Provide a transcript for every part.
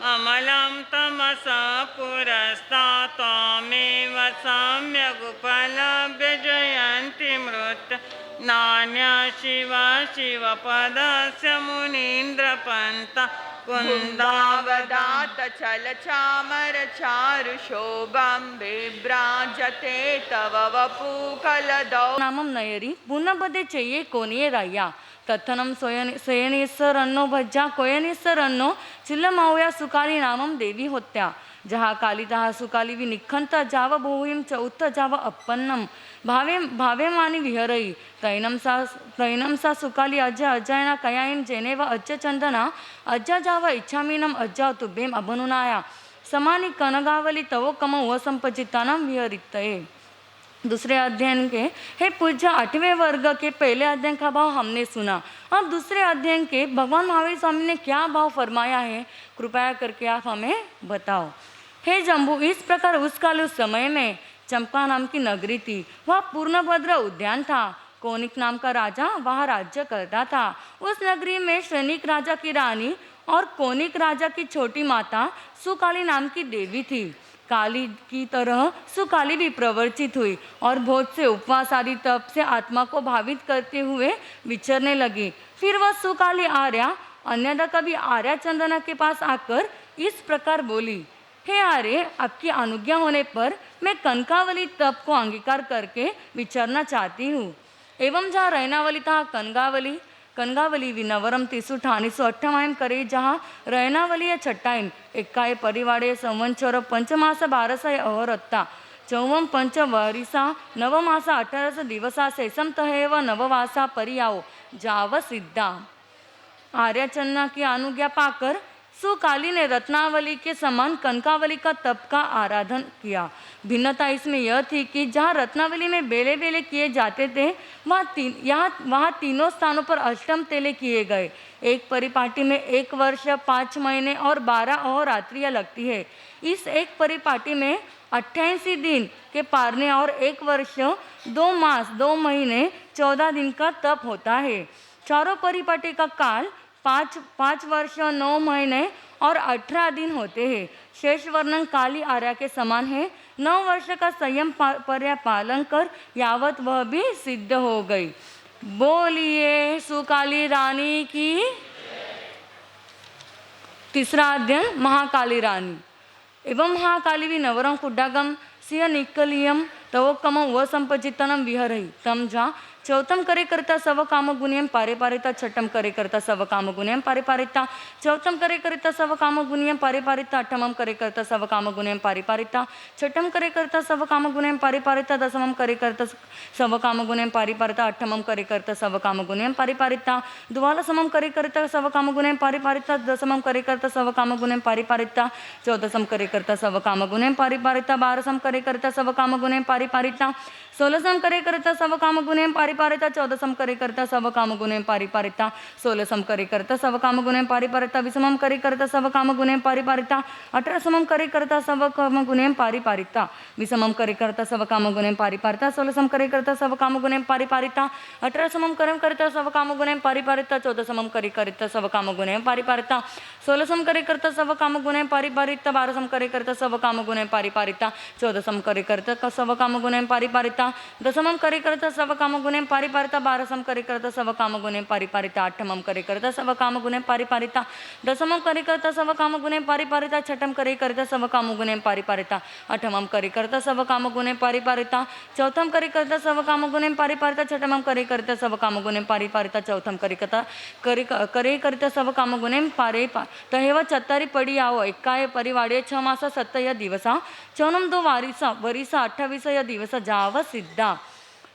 अमलं तमसा पुरस्तात् त्वमेव सम्यगुपलभ्य जयन्ति मृत् नान्य शिव शिवपदस्य मुनीन्द्रपन्था कुन्दावदात चलचामर चारु शोभं विभ्राजते तव वपुकलदौ नामं नयरी पुनबदे चये कोनिये राया तत्थनं सोयनेश्वरन्नो भज्जा कोयनेश्वरन्नो चिल्लमावया सुकाली नामं देवी होत्या जहा काली तहा सुकाली वि निखंत जाव बहुयम चौथ जाव अपन्नम भावे भावे मानी विहरई तैनम सा सुकाली अज्जा अज्जायना कयायम जेनेव अज्ज चंदना अज्जा जाव इच्छामीनम अज्जा तुभ्यम अभनुनाया समानी कनगावली तवो कम वसंपचितानाम विहरितये। दूसरे अध्ययन के हे पूज्य 8वें वर्ग के पहले अध्ययन का भाव हमने सुना। अब दूसरे अध्ययन के भगवान महावीर स्वामी ने क्या भाव फरमाया है कृपया करके आप हमें बताओ। हे जम्बू, इस प्रकार उस काल उस समय में चंपा नाम की नगरी थी। वह पूर्णभद्र उद्यान था। कौनिक नाम का राजा वहाँ राज्य करता था। उस नगरी में श्रेणिक राजा की रानी और कौनिक राजा की छोटी माता सुकाली नाम की देवी थी। काली की तरह सुकाली भी प्रवर्तित हुई और भोज से उपवास आदि तप से आत्मा को भावित करते हुए विचरने लगी। फिर वह सुकाली आर्या अन्यथा कभी आर्या चंदना के पास आकर इस प्रकार बोली, हे आर्य, आपकी अनुज्ञा होने पर मैं कनकावली तप को अंगीकार करके विचरना चाहती हूँ। एवं जहाँ रहनावली तहाँ कनगावली विनवरम तीसु ठानीसु अट्ठमायम करे जहाँ रहनावली छट्टायम एक्काय परिवाड़े संवत्सर पंचमास 12 अहोरत्ता चौवम पंच वरिसा नवमासा 18 दिवसा शेषम तहेव नववासा परियाओ जाव सिद्धा। आर्यचन्ना की अनुज्ञा पाकर सुकाली ने रत्नावली के समान कनकावली का तप का आराधन किया। भिन्नता इसमें यह थी कि जहाँ रत्नावली में बेले बेले किए जाते थे वहाँ तीनों स्थानों पर अष्टम तेले किए गए। एक परिपाटी में 1 वर्ष 5 महीने और 12 अहोरात्रियाँ लगती है। इस एक परिपाटी में 88 दिन के पारने और 1 वर्ष 2 मास 2 महीने 14 दिन का तप होता है। चारों परिपाटी का काल 5 वर्ष 9 महीने और 18 दिन होते हैं। शेष वर्णन काली आर्या के समान है। 9 वर्ष का संयम पर्या पालन कर यावत वह भी सिद्ध हो गई। बोलिए सुकाली रानी की। तीसरा अध्ययन महाकाली रानी। एवं महाकाली भी नवरम कुड्डागम सिंह निकलियम तवोकम व संपचितनम विहरही तम जा चौथम करे करता सव काम गुणियम पारिपारिता छठम करे करता सव काम गुणियम पारिपारिता चौथम करे करता सव काम गुणियम पारिपारिता अठमम करे करता सव काम गुणियम पारिपारिता छठम करे करता सव काम गुणियम पारिपारिता दसमम करे करता सव काम गुणियम पारिपारिता अठमम करे करता सव काम गुणियम पारिपारिता द्वादशमम करे करता सव काम गुणियम पारिपारिता दसमम करे करता सव काम गुणियम पारिपारिता चौदसम करे करता सव काम गुणियम पारिपारिता बारसम करे करता सव काम गुणियम पारिपारिता 16सम करे करता सव काम गुणियम पारिपारिता 14सम करे करता सव काम गुणियम पारिपारिता 16सम करे करता सव काम गुणियम पारिपारिता 20मम करे करता सव काम गुणियम पारिपारिता 18समम करे करता सव काम गुणियम पारिपारिता 20मम करे करता सव काम गुणियम पारिपारिता 16सम करे करता सव काम गुणियम पारिपारिता 18समम करे करता सव काम गुणियम पारिपारिता 14समम करे करता सव काम गुणियम पारिपारिता 16सम करे करता सव काम गुणियम पारिपारिता 12सम करे करता सव काम गुणियम पारिपारिता 14सम करे करता सव काम गुणियम पारिपारिता दसमम करे करता सव काम गुणियम पारिपारिता 12सम करे करता सव काम गुणियम पारिपारिता 8मम करे करता सव काम गुणियम पारिपारिता 10मम करे करता सव काम गुणियम पारिपारिता 6ठम करे करता सव काम गुणियम पारिपारिता 8मम करे करता सव काम गुणियम पारिपारिता 4थम करे करता सव काम गुणियम पारिपारिता 6ठमम करे करता सव काम गुणियम पारिपारिता 4थम करे करता सव काम गुणियम पारिपा तहेव चत्तारी पड़ी आओ एक्काय परिवाड़े 6 मास 7 दिवसा 9 2 वरिसा 28 दिवसा जाव सिद्धा।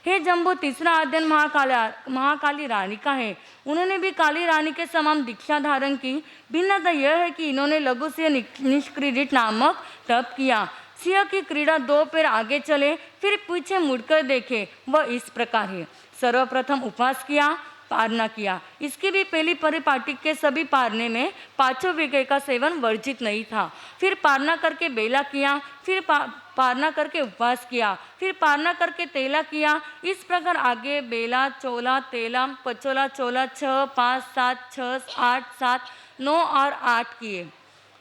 हे जम्बू, तीसरा अध्ययन महाकाली रानी का है। उन्होंने भी काली रानी के समान दीक्षा धारण की। भिन्नता यह है कि इन्होंने लघु से निष्क्रीडित नामक तप किया। सिंह की क्रीड़ा 2 पैर आगे चले फिर पीछे मुड़कर देखे वह इस प्रकार है। सर्वप्रथम उपवास किया, पारना किया। इसकी भी पहली परिपाटी के सभी पारने में 5 विषय का सेवन वर्जित नहीं था। फिर पारना करके बेला किया, फिर पारना करके उपवास किया, फिर पारना करके तेला किया। इस प्रकार आगे बेला, चोला, तेला, पचोला, चोला 6, 5, 7, 6, 8, 7, 9 और 8 किए।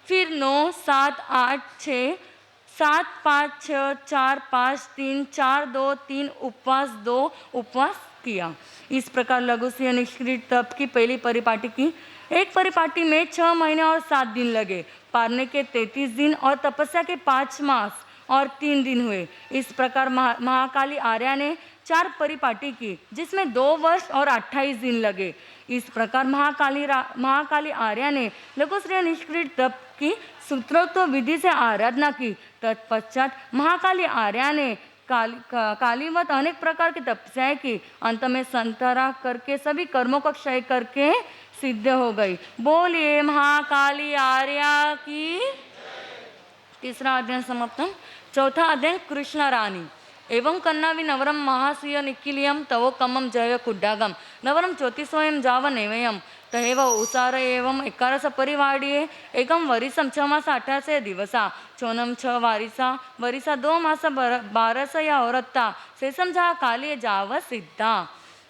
फिर 9, 7, 8, 6, 7, 5, 6, 4, 5, 3, 4, 2, 3 उपवास किया। इस प्रकार लघु से निष्क्रिय तप की पहली परिपाटी की। एक परिपाटी में 6 महीने और 7 दिन लगे, पारने के 33 दिन और तपस्या के 5 मास और 3 दिन हुए। इस प्रकार महाकाली आर्या ने 4 परिपाटी की, जिसमें 2 वर्ष और 28 दिन लगे। इस प्रकार महाकाली आर्या ने लघुश्रेय निष्क्रिय तप की सूत्रोक्त विधि से आराधना की। तत्पश्चात महाकाली आर्या ने कालीवत अनेक प्रकार की तपस्याएं की। अंत में संतरा करके सभी कर्मों का क्षय करके सिद्ध हो गई। बोलिए महाकाली आर्या की। तीसरा अध्ययन समाप्तम। चौथा अध्ययन कृष्ण रानी। एवं कन्नावि नवरम महासूय निखिलियम तवो कमम जय कुड्डागम नवरम ज्योतिषोयम जाव नेवयम तहेव उसार एवं 11 परिवाड़िये एकम वरिसम 6 मास 18 दिवसा चोनम 6 वरिसा 2 मास 12 या औरत्ता शेषम जहा काली जाव सिद्धा।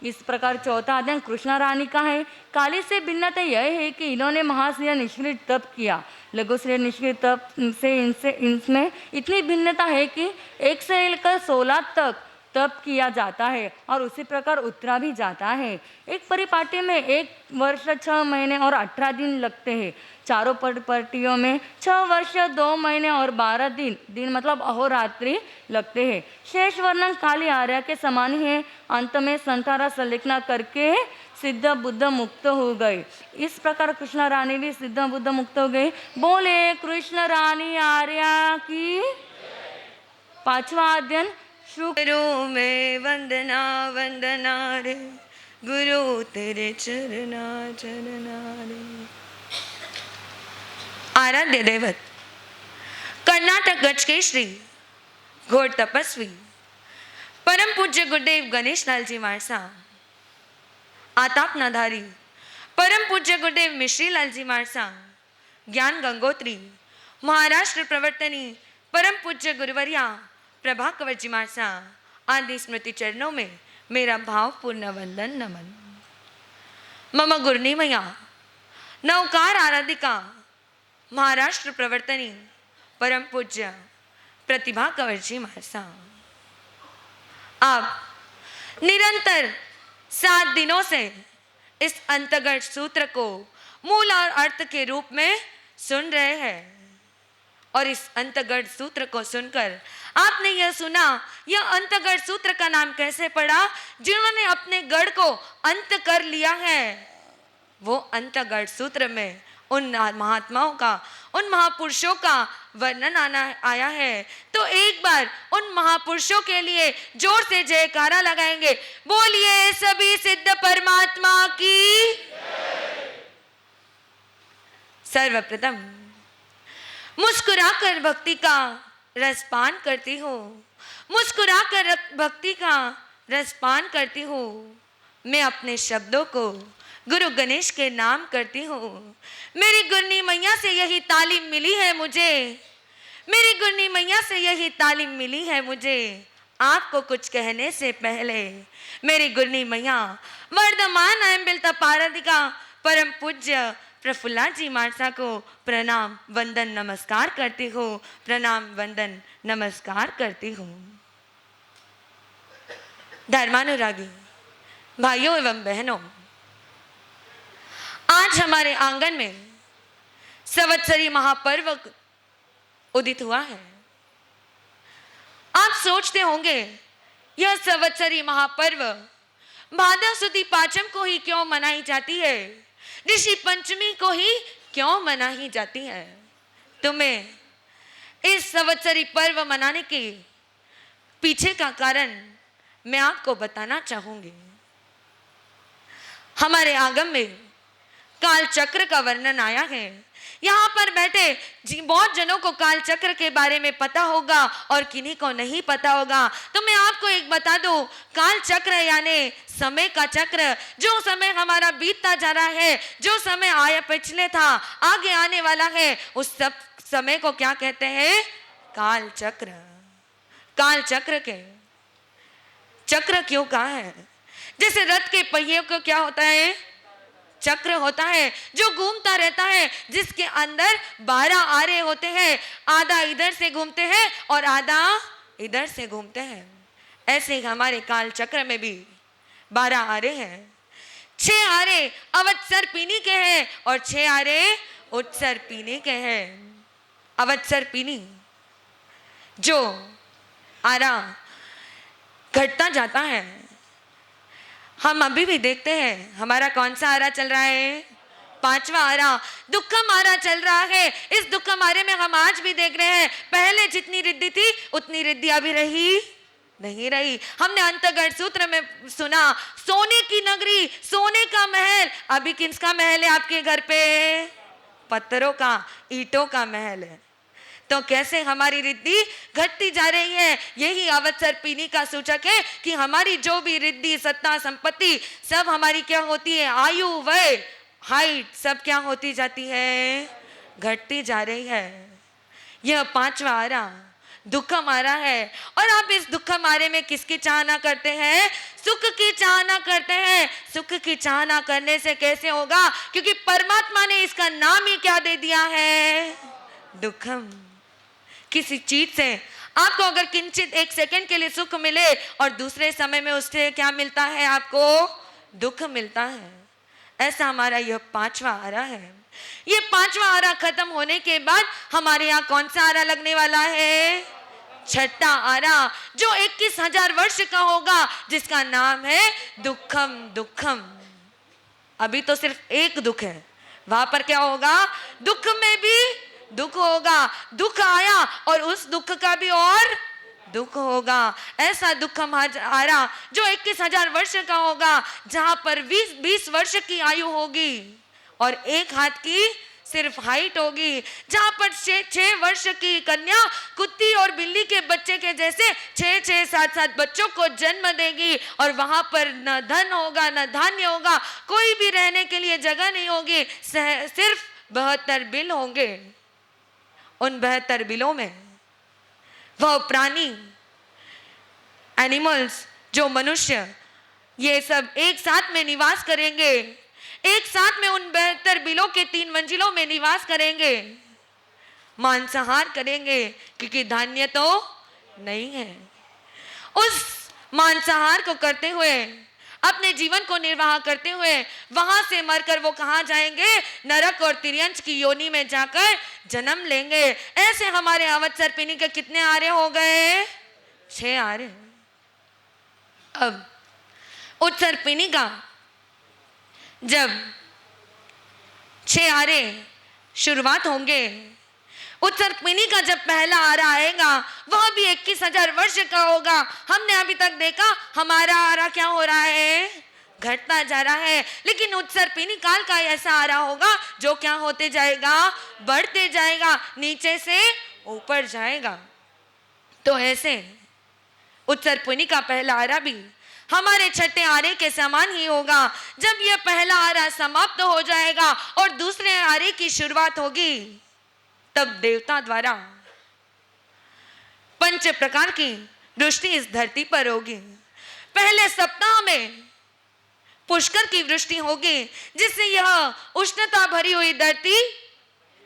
इस प्रकार चौथा अध्ययन कृष्ण रानी का है। काली से भिन्नता यह है कि इन्होंने महाश्रेय निष्क्रिय तप किया। लघुश्रेय निष्क्रिय तप से इनमें इतनी भिन्नता है कि 1 से लेकर 16 तक तप किया जाता है और उसी प्रकार उतरा भी जाता है। एक परिपाटी में 1 वर्ष 6 महीने और 18 दिन लगते हैं। चारों परिपाटियों में 6 वर्ष 2 महीने और 12 दिन मतलब अहोरात्रि लगते हैं। शेष वर्णन काली आर्या के समान ही है। अंत में संतारा संलेखना करके सिद्ध बुद्ध मुक्त हो गए। इस प्रकार कृष्ण रानी भी सिद्ध बुद्ध मुक्त हो गए। बोले कृष्ण रानी आर्या की। पांचवा अध्ययन गुरु में वंदना वंदना रे, गुरु तेरे चरना चरना रे। आराध्य दैवत कर्नाटक गज के श्री घोर तपस्वी परम पूज्य गुरुदेव गणेश लाल जी मारसा, आतापनाधारी परम पूज्य गुरुदेव मिश्री लाल जी मारसा, ज्ञान गंगोत्री महाराष्ट्र प्रवर्तनी परम पूज्य गुरुवर्या प्रभा कंवर जी मारसा आदि स्मृति चरणों में मेरा भावपूर्ण वंदन नमन। मम गुरुनी मैया नवकार आराधिका महाराष्ट्र प्रवर्तनी परम पूज्य प्रतिभा कंवर जी मारसा, आप निरंतर 7 दिनों से इस अंतर्गत सूत्र को मूल और अर्थ के रूप में सुन रहे हैं और इस अंतर्गत सूत्र को सुनकर आपने यह सुना, यह अंतर्गत सूत्र का नाम कैसे पड़ा? जिन्होंने अपने गढ़ को अंत कर लिया है, वो अंतर्गत सूत्र में उन महात्माओं का, उन महापुरुषों का वर्णन आया है। तो एक बार उन महापुरुषों के लिए जोर से जयकारा लगाएंगे। बोलिए सभी सिद्ध परमात्मा की। सर्वप्रथम मुस्कुराकर भक्ति का रसपान करती हो, मुस्कुराकर भक्ति का रसपान करती हो। मैं अपने शब्दों को गुरु गणेश के नाम करती हूँ। मेरी गुरनी मैया से यही तालीम मिली है मुझे, मेरी गुरनी मैया से यही तालीम मिली है मुझे। आपको कुछ कहने से पहले मेरी गुरनी मैया वर्धमान अम्बिलता पाराधिका परम पूज्य प्रफुल्ला जी मारसा को प्रणाम वंदन नमस्कार करती हूँ, प्रणाम वंदन नमस्कार करती हूँ। धर्मानुरागी भाइयों एवं बहनों, आज हमारे आंगन में संवत्सरी महापर्व उदित हुआ है। आप सोचते होंगे यह संवत्सरी महापर्व भाद्र सुदी पाचम को ही क्यों मनाई जाती है, ऋषि पंचमी को ही क्यों मनाई जाती है। तुम्हें इस संवत्सरी पर्व मनाने के पीछे का कारण मैं आपको बताना चाहूंगी। हमारे आगम में काल चक्र का वर्णन आया है। यहाँ पर बैठे बहुत जनों को काल चक्र के बारे में पता होगा और किन्हीं को नहीं पता होगा। तो मैं आपको एक बता दूं, काल चक्र यानी समय का चक्र। जो समय हमारा बीतता जा रहा है, जो समय आया पिछले था, आगे आने वाला है, उस सब समय को क्या कहते हैं? काल चक्र। काल चक्र के चक्र क्यों कहा है? जैसे रथ के पहिए को क्या होता है? चक्र होता है जो घूमता रहता है, जिसके अंदर 12 आरे होते हैं। आधा इधर से घूमते हैं और आधा इधर से घूमते हैं। ऐसे ही हमारे काल चक्र में भी 12 आरे हैं। 6 आरे अवत्सर पीनी के हैं और 6 आरे उत्सर पीनी के हैं। अवत्सर पीनी जो आरा घटता जाता है, हम अभी भी देखते हैं। हमारा कौन सा आरा चल रहा है? 5वां आरा, दुखम आरा चल रहा है। इस दुखम आरे में हम आज भी देख रहे हैं, पहले जितनी रिद्धि थी उतनी रिद्धि अभी रही नहीं रही। हमने अंतर्गत सूत्र में सुना, सोने की नगरी, सोने का महल। अभी किसका महल है आपके घर पे? पत्थरों का, ईंटों का महल है। तो कैसे हमारी रिद्धि घटती जा रही है? यही अवत्सर पीनी का सूचक है कि हमारी जो भी रिद्धि, सत्ता, संपत्ति सब हमारी क्या होती है? आयु, वय, हाइट सब क्या होती जाती है? घटती जा रही है। यह 5वां आरा दुखम आरा है। और आप इस दुखम आरे में किसकी चाहना करते हैं? सुख की चाहना करते हैं। सुख की चाहना करने से कैसे होगा? क्योंकि परमात्मा ने इसका नाम ही क्या दे दिया है? दुखम। किसी चीज से आपको अगर किंचित 1 सेकंड के लिए सुख मिले और दूसरे समय में उससे क्या मिलता है? आपको दुख मिलता है। ऐसा हमारा यह 5वां आरा है। ये 5वां आरा खत्म होने के बाद हमारे यहाँ कौन सा आरा लगने वाला है? 6ठा आरा, जो 21,000 वर्ष का होगा, जिसका नाम है दुखम। दुखम। अभी तो सिर्फ एक दुख है, वहां पर क्या होगा? दुख में भी दुख होगा। दुख आया और उस दुख का भी और दुख होगा। ऐसा दुखम आरा जो 21,000 वर्ष का होगा, जहां पर 20 वर्ष की आयु होगी और 1 हाथ की सिर्फ हाइट होगी। जहां पर 6 वर्ष की कन्या कुत्ती और बिल्ली के बच्चे के जैसे 6 7 बच्चों को जन्म देगी। और वहां पर न धन होगा, न धान्य होगा, कोई भी रहने के लिए जगह नहीं होगी। सिर्फ 72 बिल होंगे। उन 72 बिलों में वह प्राणी, एनिमल्स, जो मनुष्य, ये सब एक साथ में निवास करेंगे। एक साथ में उन 72 बिलों के 3 मंजिलों में निवास करेंगे। मांसाहार करेंगे क्योंकि धान्य तो नहीं है। उस मांसाहार को करते हुए, अपने जीवन को निर्वाह करते हुए वहां से मरकर वो कहां जाएंगे? नरक और तिर्यंच की योनि में जाकर जन्म लेंगे। ऐसे हमारे अवत्सर पीनी के कितने आरे हो गए? 6 आरे। अब उत्सर पीनी का जब 6 आरे शुरुआत होंगे, उत्सर पीनी का जब पहला आरा आएगा वह भी 21,000 वर्ष का होगा। हमने अभी तक देखा हमारा आरा क्या हो रहा है? घटता जा रहा है। लेकिन उत्सर पीनी काल का ऐसा आरा होगा जो क्या होते जाएगा? बढ़ते जाएगा, नीचे से ऊपर जाएगा। तो ऐसे उत्सर पीनी का पहला आरा भी हमारे 6ठे आरे के समान ही होगा। जब यह पहला आरा समाप्त हो जाएगा और दूसरे आरे की शुरुआत होगी, तब देवता द्वारा 5 प्रकार की वृष्टि इस धरती पर होगी। पहले सप्ताह में पुष्कर की वृष्टि होगी, जिससे यह उष्णता भरी हुई धरती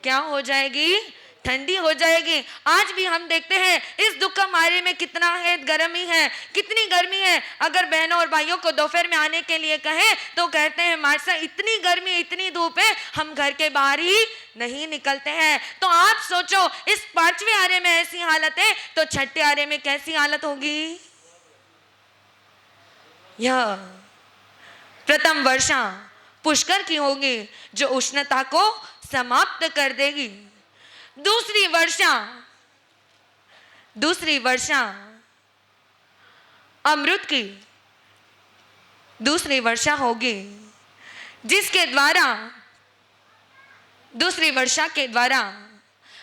क्या हो जाएगी? ठंडी हो जाएगी। आज भी हम देखते हैं इस दुखम आरे में कितना है गर्मी है, कितनी गर्मी है। अगर बहनों और भाइयों को दोपहर में आने के लिए कहें तो कहते हैं मार्सा इतनी गर्मी, इतनी धूप है, हम घर के बाहर ही नहीं निकलते हैं। तो आप सोचो, इस 5वें आरे में ऐसी हालत है तो 6ठे आरे में कैसी हालत होगी? यह प्रथम वर्षा पुष्कर की होगी जो उष्णता को समाप्त कर देगी। दूसरी वर्षा अमृत की दूसरी वर्षा होगी, जिसके द्वारा दूसरी वर्षा के द्वारा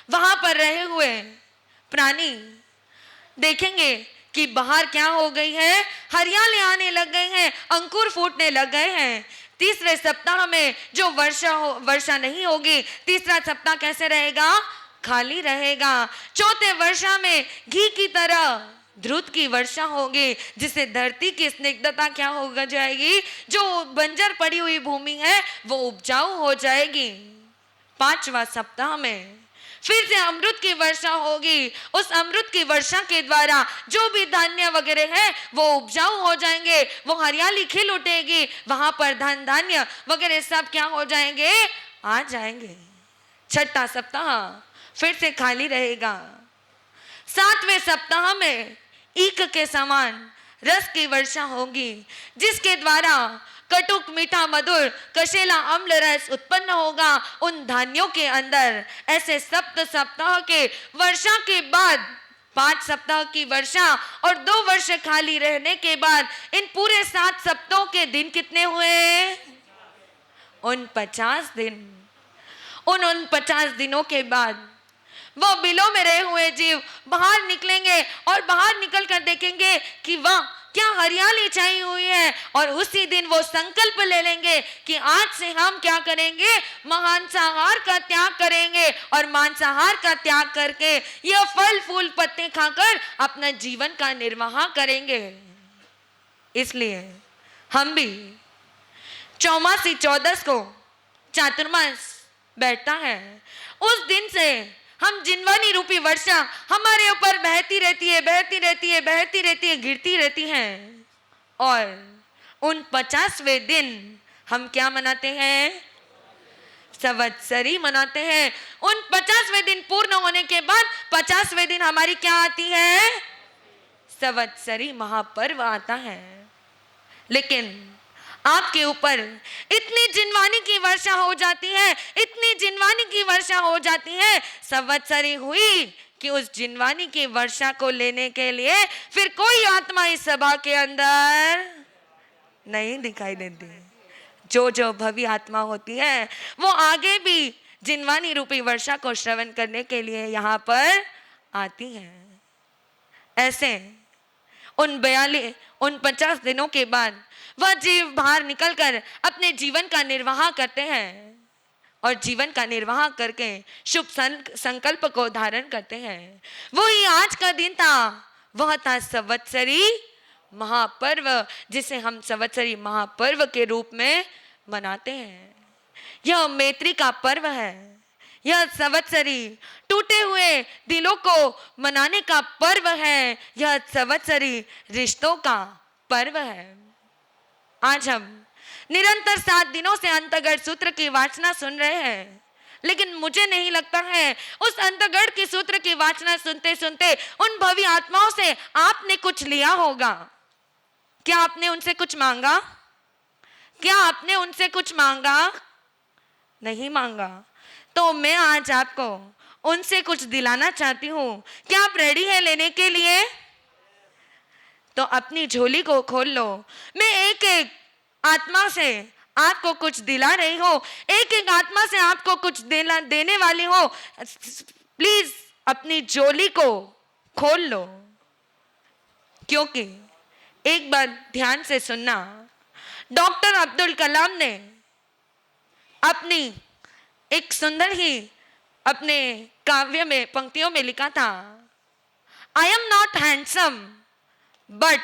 वहां पर रहे हुए प्राणी देखेंगे कि बाहर क्या हो गई है? हरियाली आने लग गई है, अंकुर फूटने लग गए हैं। तीसरे सप्ताह में जो वर्षा नहीं होगी, तीसरा सप्ताह कैसे रहेगा? खाली रहेगा। चौथे वर्षा में घी की तरह ध्रुत की वर्षा होगी, जिससे धरती की स्निग्धता क्या हो जाएगी, जो बंजर पड़ी हुई भूमि है वो उपजाऊ हो जाएगी। 5वां सप्ताह में फिर से अमृत की वर्षा होगी। उस अमृत की वर्षा के द्वारा जो भी धान्य वगैरह है वो उपजाऊ हो जाएंगे, वो हरियाली खिल उठेगी, वहां पर धन धान्य वगैरह सब क्या हो जाएंगे, आ जाएंगे। 6ठा सप्ताह फिर से खाली रहेगा। 7वें सप्ताह में ईख के समान रस की वर्षा होगी, जिसके द्वारा कटुक मीठा मधुर कशेला अम्ल रस उत्पन्न होगा उन धान्यों के अंदर। ऐसे सप्त सप्ताह के वर्षा के बाद 5 सप्ताह की वर्षा और 2 वर्ष खाली रहने के बाद इन पूरे 7 सप्ताहों के दिन कितने हुए, 49 दिन। उन 50 दिनों के बाद वो बिलों में रहे हुए जीव बाहर निकलेंगे और बाहर निकल कर देखेंगे कि वाह क्या हरियाली छाई हुई है, और उसी दिन वो संकल्प ले लेंगे कि आज से हम क्या करेंगे, मांसाहार का त्याग करेंगे, और मांसाहार का त्याग करके ये फल फूल पत्ते खाकर अपना जीवन का निर्वाह करेंगे। इसलिए हम भी चौमासी 14 को चातुर्मास बैठता है, उस दिन से हम जिनवानी रूपी वर्षा हमारे ऊपर बहती रहती है, बहती रहती है, बहती रहती है, गिरती रहती है। और उन 50वें दिन हम क्या मनाते हैं, संवत्सरी मनाते हैं। उन 50वें दिन पूर्ण होने के बाद 50वें दिन हमारी क्या आती है, संवत्सरी महापर्व आता है। लेकिन आपके ऊपर इतनी जिनवानी की वर्षा हो जाती है, इतनी जिनवानी की वर्षा हो जाती है, संवत्सरी हुई कि उस जिनवानी की वर्षा को लेने के लिए फिर कोई आत्मा इस सभा के अंदर नहीं दिखाई देती। जो भव्य आत्मा होती है वो आगे भी जिनवानी रूपी वर्षा को श्रवण करने के लिए यहाँ पर आती है। ऐसे उन 50 दिनों के बाद वह जीव बाहर निकलकर अपने जीवन का निर्वाह करते हैं, और जीवन का निर्वाह करके शुभ संकल्प को धारण करते हैं। वही आज का दिन था, वह था संवत्सरी महापर्व, जिसे हम संवत्सरी महापर्व के रूप में मनाते हैं। यह मैत्री का पर्व है, यह संवत्सरी टूटे हुए दिलों को मनाने का पर्व है, यह संवत्सरी रिश्तों का पर्व है। आज हम निरंतर 7 दिनों से अंतगढ़ सूत्र की वाचना सुन रहे हैं, लेकिन मुझे नहीं लगता है उस अंतगढ़ की सूत्र की वाचना सुनते सुनते उन भव्य आत्माओं से आपने कुछ लिया होगा। क्या आपने उनसे कुछ मांगा? क्या आपने उनसे कुछ मांगा? नहीं मांगा। तो मैं आज आपको उनसे कुछ दिलाना चाहती हूँ। क्या आप रेडी है लेने के लिए? तो अपनी झोली को खोल लो। मैं एक एक आत्मा से आपको कुछ दिला रही हूँ, एक एक आत्मा से आपको कुछ देने वाली हूँ। प्लीज अपनी झोली को खोल लो, क्योंकि एक बार ध्यान से सुनना। डॉक्टर अब्दुल कलाम ने अपनी एक सुंदर ही अपने काव्य में पंक्तियों में लिखा था, I am not handsome but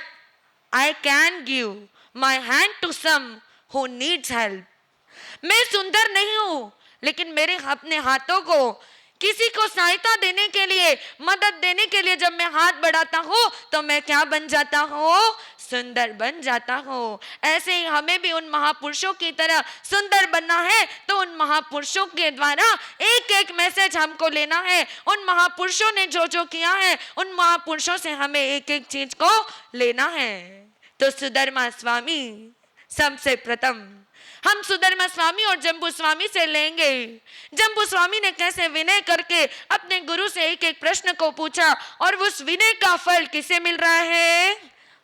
I can give my hand to some who needs help. मैं सुंदर नहीं हूं, लेकिन मेरे अपने हाथों को किसी को सहायता देने के लिए, मदद देने के लिए जब मैं हाथ बढ़ाता हूँ तो मैं क्या बन जाता हूँ, सुंदर बन जाता हूँ। ऐसे ही हमें भी उन महापुरुषों की तरह सुंदर बनना है, तो उन महापुरुषों के द्वारा एक एक मैसेज हमको लेना है। उन महापुरुषों ने जो जो किया है, उन महापुरुषों से हमें एक एक चीज को लेना है। तो सुधर्मा स्वामी सबसे प्रथम हम सुधर्मा स्वामी और जम्बू स्वामी से लेंगे। जम्बू स्वामी ने कैसे विनय करके अपने गुरु से एक एक प्रश्न को पूछा, और उस विनय का फल किसे मिल रहा है,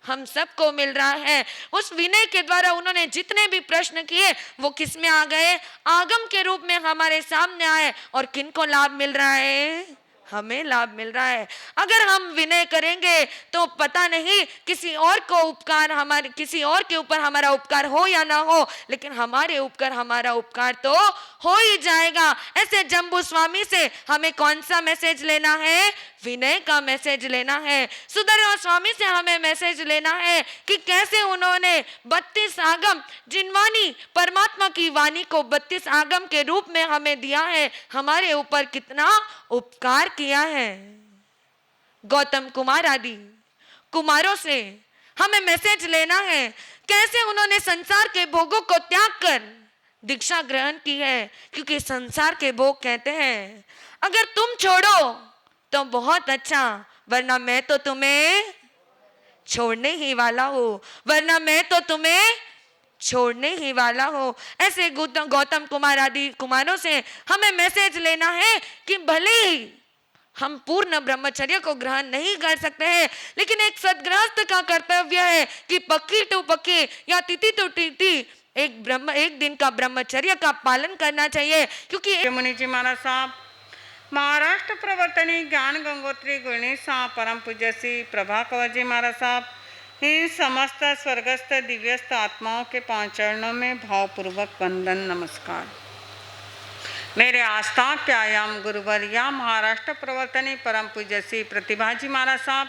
हम सबको मिल रहा है। उस विनय के द्वारा उन्होंने जितने भी प्रश्न किए वो किस में आ गए, आगम के रूप में हमारे सामने आए। और किनको लाभ मिल रहा है, हमें लाभ मिल रहा है। अगर हम विनय करेंगे तो पता नहीं किसी और को उपकार, हमारे किसी और के ऊपर हमारा उपकार हो या ना हो, लेकिन हमारे ऊपर हमारा उपकार तो हो ही जाएगा। ऐसे जम्बू स्वामी से हमें कौन सा मैसेज लेना है? विनय का मैसेज लेना है। सुधर्मा स्वामी से हमें मैसेज लेना है कि कैसे उन्होंने 32 आगम जिनवाणी परमात्मा की वाणी को 32 आगम के रूप में हमें दिया है, हमारे ऊपर कितना उपकार किया है। गौतम कुमार आदि कुमारों से हमें मैसेज लेना है, कैसे उन्होंने संसार के भोगों को त्याग कर दीक्षा ग्रहण की है, क्योंकि संसार के भोग कहते हैं अगर तुम छोड़ो तो बहुत अच्छा, वरना मैं तो तुम्हें छोड़ने ही वाला हूं, वरना मैं तो तुम्हें छोड़ने ही वाला हूं। ऐसे गौतम कुमार आदि कुमारों से हमें मैसेज लेना है कि भले ही हम पूर्ण ब्रह्मचर्य को ग्रहण नहीं कर सकते हैं, लेकिन एक सद्गृहस्थ का कर्तव्य है कि पक्की टू पक्की या तिथि टू तिथि एक दिन का ब्रह्मचर्य का पालन करना चाहिए। क्योंकि मुनि जी महाराज साहब, महाराष्ट्र प्रवर्तनी ज्ञान गंगोत्री गुणी साहब, परम पूज्य श्री प्रभा कंवर जी महाराज साहब, इन समस्त स्वर्गस्थ दिव्यस्थ आत्माओं के 5 चरणों में भावपूर्वक वंदन नमस्कार। मेरे आस्था के आयाम गुरुवर्या महाराष्ट्र प्रवर्तनी परम पूज्य श्री प्रतिभा जी महाराज साहब,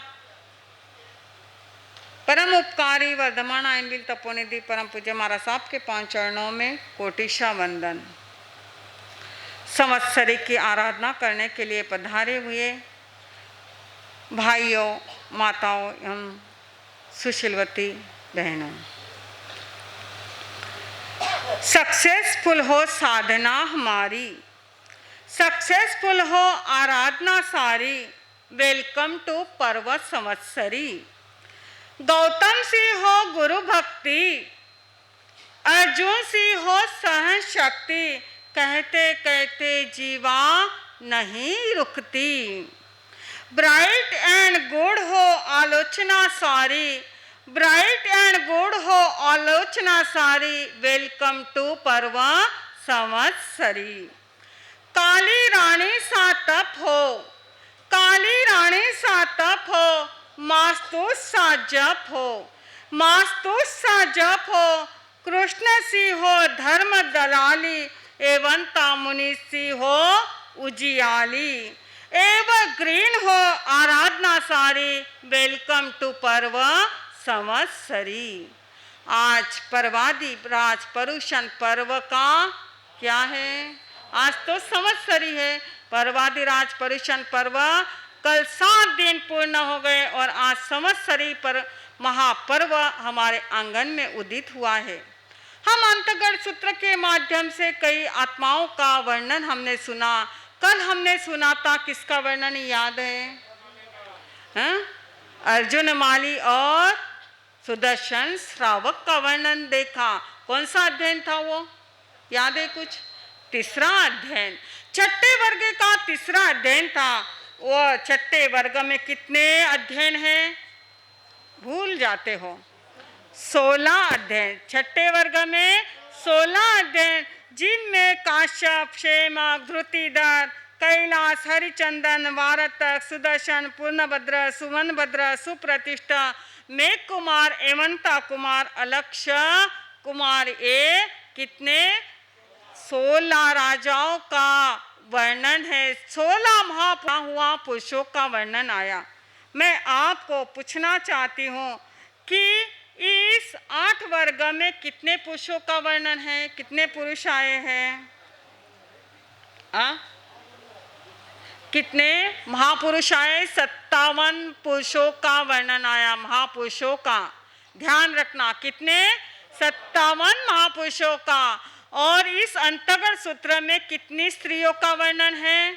परम उपकारी वर्धमान आइंबिल तपोनिधि परम पूज्य महाराज साहब के 5 चरणों में कोटिशा वंदन। संवत्सरी की आराधना करने के लिए पधारे हुए भाइयों, माताओं एवं सुशीलवती बहनों, सक्सेसफुल हो साधना हमारी, सक्सेसफुल हो आराधना सारी, वेलकम टू पर्व संवत्सरी। गौतम सी हो गुरु भक्ति, अर्जुन सी हो सहन शक्ति, कहते कहते जीवा नहीं रुकती। ब्राइट एंड गुड हो आलोचना सारी, ब्राइट एंड गुड हो आलोचना सारी, वेलकम टू पर्व संवत्सरी। काली रानी सा तप हो, काली रानी सा तप हो, मास्तूस सा जप हो, मास्तूस सा जप हो, कृष्ण सी हो धर्म दलाली, एवं तामुनि सी हो उजियाली, एवं ग्रीन हो आराधना सारी, वेलकम टू पर्व संवत्सरी। आज पर्वादि राज परुषण पर्व का क्या है? आज तो संवत्सरी है। पर्वादि राज परुषण पर्व कल 7 दिन पूर्ण हो गए और आज संवत्सरी पर महापर्व हमारे आंगन में उदित हुआ है। हम अंतगढ़ सूत्र के माध्यम से कई आत्माओं का वर्णन हमने सुना। कल हमने सुना था, किसका वर्णन याद है? अर्जुन माली और सुदर्शन श्रावक का वर्णन देखा। कौन सा अध्ययन था वो? याद है कुछ? तीसरा अध्ययन, छठे वर्ग का तीसरा अध्ययन था। वो छठे वर्ग में कितने अध्ययन हैं? भूल जाते हो। 16 अध्ययन। छठे वर्ग में 16 अध्ययन, जिनमें काश्यप, क्षेमा, धृतिधर, कैलाश, हरिचंदन, वारतक, सुदर्शन, पूर्णभद्र, सुमनभद्र, सुप्रतिष्ठा, मेघ कुमार, एवंता कुमार, अलक्ष कुमार, ये कितने? 16 राजाओं का वर्णन है। 16 हुआ पुरुषों का वर्णन आया। मैं आपको पूछना चाहती हूँ कि इस 8 वर्ग में कितने पुरुषों का वर्णन है? कितने पुरुष आए हैं? कितने महापुरुष आए? 57 पुरुषों का वर्णन आया। महापुरुषों का ध्यान रखना, कितने? 57 महापुरुषों का। और इस अंतगढ़ सूत्र में कितनी स्त्रियों का वर्णन है?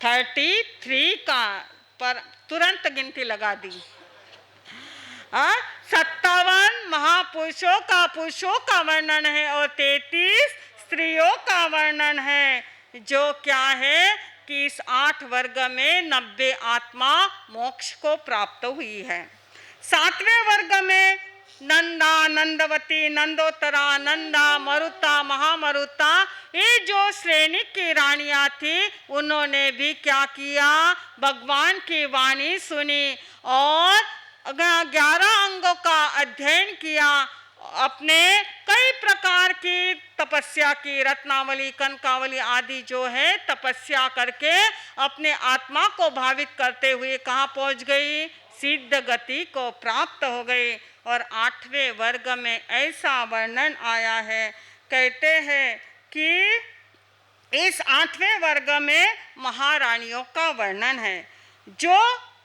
33 का, पर तुरंत गिनती लगा दी। 57 महापुरुषों का, पुरुषों का वर्णन है और 33 स्त्रियों का वर्णन है। जो क्या है कि इस 8 वर्ग में 90 आत्मा मोक्ष को प्राप्त हुई है। 7वें वर्ग में नंदा, नंदवती, नंदोत्तरा, नंदा, मरुता, महामरुता, ये जो श्रेणी की रानियां थी, उन्होंने भी क्या किया? भगवान की वाणी सुनी और 11 अंगों का अध्ययन किया अपने कई प्रकार की तपस्या की, रत्नावली, कनकावली आदि जो है तपस्या करके अपने आत्मा को भावित करते हुए कहाँ पहुँच गई? सिद्ध गति को प्राप्त हो गई। और 8वें वर्ग में ऐसा वर्णन आया है, कहते हैं कि इस 8वें वर्ग में महारानियों का वर्णन है, जो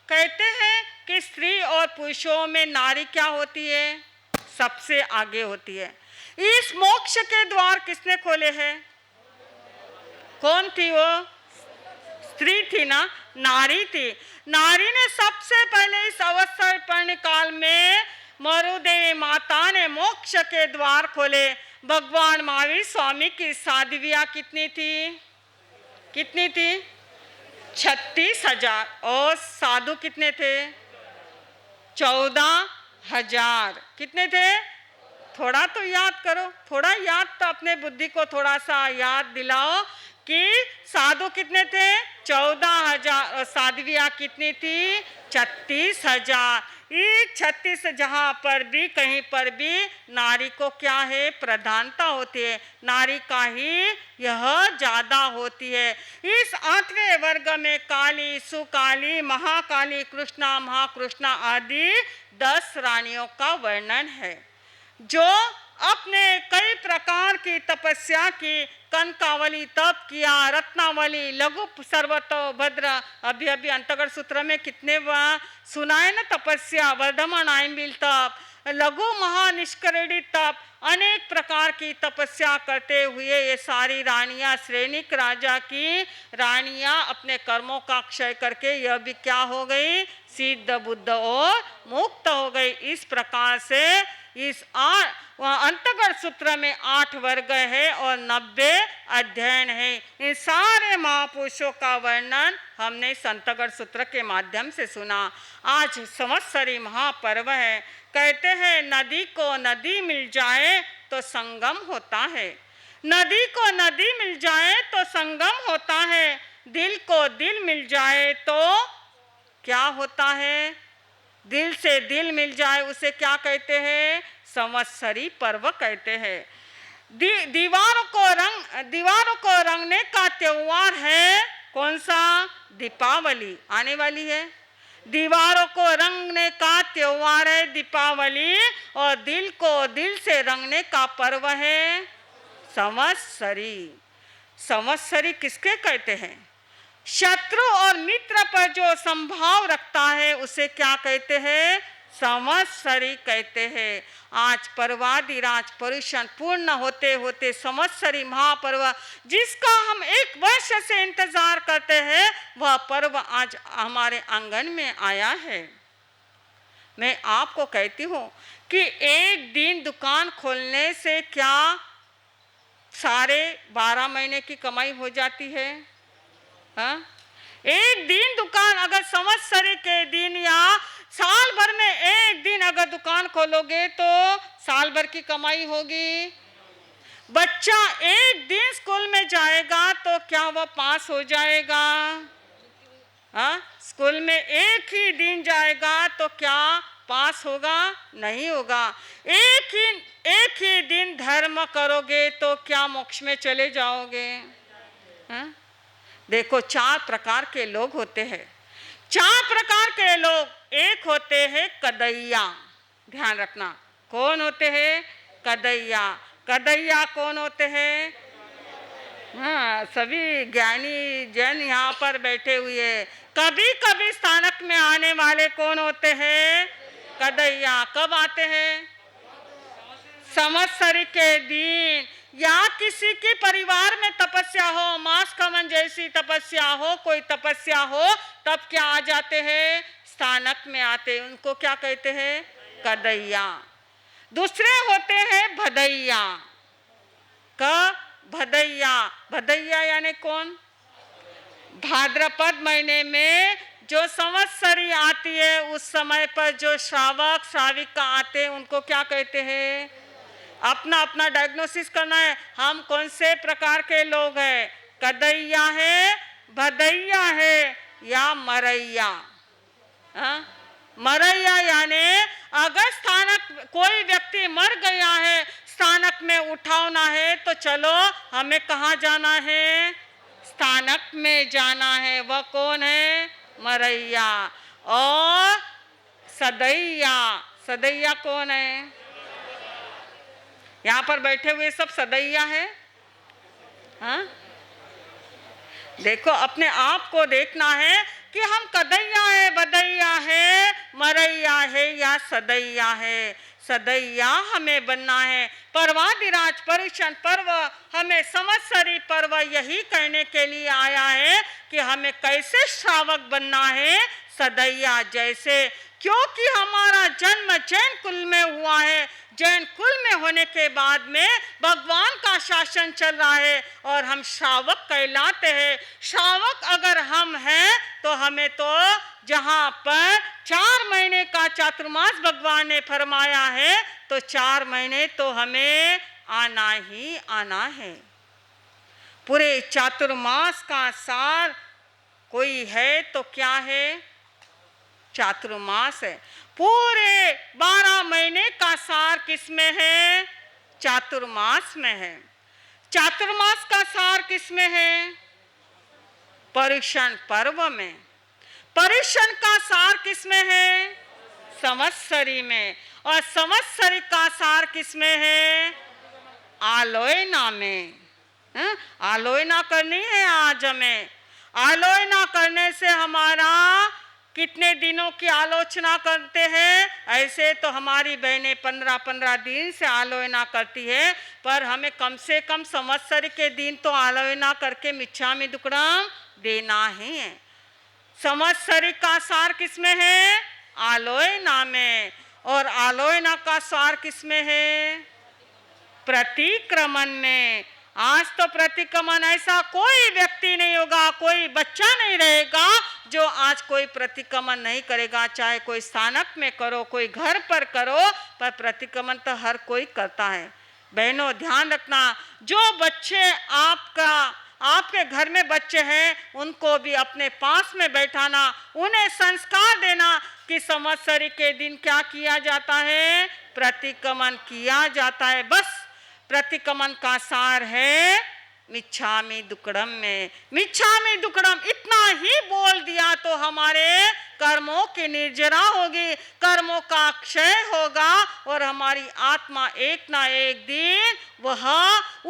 कहते हैं कि स्त्री और पुरुषों में नारी क्या होती है? सबसे आगे होती है। इस मोक्ष के द्वार किसने खोले हैं? कौन थी वो? स्त्री थी ना, नारी थी। नारी ने सबसे पहले इस अवसर काल में मरुदेवी माता ने मोक्ष के द्वार खोले। भगवान महावीर स्वामी की साध्वियाँ कितनी थी? कितनी थी? 36,000। और साधु कितने थे? 14,000। कितने थे? थोड़ा तो याद करो, थोड़ा याद तो अपने बुद्धि को थोड़ा सा याद दिलाओ कि साधु कितने थे? 14,000। और साध्वियाँ कितनी थी? 36,000। ये 36 जहाँ पर भी कहीं पर भी नारी को क्या है? प्रधानता होती है, नारी का ही यह ज्यादा होती है। इस 8वें वर्ग में काली, सुकाली, महाकाली, कृष्णा, महाकृष्णा आदि 10 रानियों का वर्णन है, जो अपने कई प्रकार की तपस्या की। कनकावली तप किया, रत्नावली, लघु सर्वतोभद्र, अभी अंतर्गत सूत्र में कितने सुनाए न तपस्या, वर्धमान आयंबिल तप, लघु महानिष्करेणी तप, अनेक प्रकार की तपस्या करते हुए ये सारी रानियां, श्रेणिक राजा की रानियां अपने कर्मों का क्षय करके यह भी क्या हो गई? सिद्ध, बुद्ध और मुक्त हो गई। इस प्रकार से इस अंतर्गत सूत्र में 8 वर्ग है और 90 अध्ययन है। इन सारे महापुरुषों का वर्णन हमने इस अंतर्गत सूत्र के माध्यम से सुना। आज संवत्सरी महापर्व है। कहते हैं नदी को नदी मिल जाए तो संगम होता है, नदी को नदी मिल जाए तो संगम होता है, दिल को दिल मिल जाए तो क्या होता है? दिल से दिल मिल जाए उसे क्या कहते हैं? संवत्सरी पर्व कहते हैं। दीवारों को रंगने का त्योहार है कौन सा? दीपावली आने वाली है। दीवारों को रंगने का त्योहार है दीपावली, और दिल को दिल से रंगने का पर्व है संवत्सरी। संवत्सरी किसके कहते हैं? शत्रु और मित्र पर जो संभाव रखता है उसे क्या कहते हैं? संवत्सरी कहते हैं। आज पर्वादिराज परुषण पूर्ण होते होते संवत्सरी महापर्व, जिसका हम 1 वर्ष से इंतजार करते हैं, वह पर्व आज हमारे आंगन में आया है। मैं आपको कहती हूँ कि एक दिन दुकान खोलने से क्या सारे 12 महीने की कमाई हो जाती है? हाँ? एक दिन दुकान अगर संवत्सरी के दिन या साल भर में एक दिन अगर दुकान खोलोगे तो साल भर की कमाई होगी। बच्चा एक दिन स्कूल में जाएगा तो क्या वह पास हो जाएगा? हाँ? स्कूल में एक ही दिन जाएगा तो क्या पास होगा? नहीं होगा। एक ही दिन धर्म करोगे तो क्या मोक्ष में चले जाओगे? हाँ? देखो 4 प्रकार के लोग होते हैं। 4 प्रकार के लोग। एक होते हैं कदैया, ध्यान रखना। कौन होते हैं? कदैया। कदैया कौन होते हैं? हाँ, सभी ज्ञानी जन यहाँ पर बैठे हुए। कभी कभी स्थानक में आने वाले कौन होते हैं? कदैया। कब आते हैं? संवत्सरी के दिन, या किसी के परिवार में तपस्या हो, मास खमन जैसी तपस्या हो, कोई तपस्या हो, तब क्या आ जाते हैं? स्थानक में आते। उनको क्या कहते हैं? कदैया। दूसरे होते हैं भदैया। भदैया। भदैया यानी कौन? भाद्रपद महीने में जो संवत्सरी आती है उस समय पर जो श्रावक श्राविका आते हैं उनको क्या कहते हैं? अपना अपना डायग्नोसिस करना है, हम कौन से प्रकार के लोग हैं? कदैया है, भदैया है या मरैया? मरैया यानी अगर स्थानक कोई व्यक्ति मर गया है, स्थानक में उठाना है, तो चलो हमें कहाँ जाना है? स्थानक में जाना है। वह कौन है? मरैया। और सदैया, सदैया कौन है? यहाँ पर बैठे हुए सब सदैया है। हाँ, देखो अपने आप को देखना है कि हम कदैया है, बदैया है, मरैया है या सदैया है। सदैया हमें बनना है। पर्वादिराज पर्युषण पर्व हमें संवत्सरी पर्व यही कहने के लिए आया है कि हमें कैसे श्रावक बनना है, सदैया जैसे। क्योंकि हमारा जन्म जैन कुल में हुआ है, जैन कुल में होने के बाद में भगवान का शासन चल रहा है और हम श्रावक कहलाते हैं। श्रावक अगर हम हैं तो हमें तो जहाँ पर 4 महीने का चातुर्मास भगवान ने फरमाया है, तो 4 महीने तो हमें आना ही आना है। पूरे चातुर्मास का सार कोई है तो क्या है? चातुर्मास है। पूरे 12 महीने का सार किसमें है? चातुर्मास में है। चातुर्मास का सार किसमें है? पर्युषण पर्व में। पर्युषण का सार किसमें है? संवत्सरी में। और संवत्सरी का सार किसमें है? आलोयना में। आलोयना करनी है आज हमें। आलोयना करने से हमारा कितने दिनों की आलोचना करते हैं? ऐसे तो हमारी बहनें 15-15 दिन से आलोचना करती है, पर हमें कम से कम संवत्सर के दिन तो आलोचना करके मिच्छामि दुक्कडम देना ही है। संवत्सरी का सार किसमें है? आलोचना में। और आलोचना का सार किसमें है? प्रतिक्रमण में। आज तो प्रतिक्रमण ऐसा कोई व्यक्ति नहीं होगा, कोई बच्चा नहीं रहेगा जो आज कोई प्रतिक्रमण नहीं करेगा। चाहे कोई स्थानक में करो, कोई घर पर करो, पर प्रतिक्रमण तो हर कोई करता है। बहनों ध्यान रखना, जो बच्चे आपके घर में बच्चे हैं उनको भी अपने पास में बैठाना, उन्हें संस्कार देना कि संवत्सरी के दिन क्या किया जाता है? प्रतिक्रमण किया जाता है। बस प्रतिक्रमण का सार है मिच्छामि दुक्कडम में। मिच्छामि दुक्कडम इतना ही बोल दिया तो हमारे कर्मों की निर्जरा होगी, कर्मों का क्षय होगा और हमारी आत्मा एक ना एक दिन वह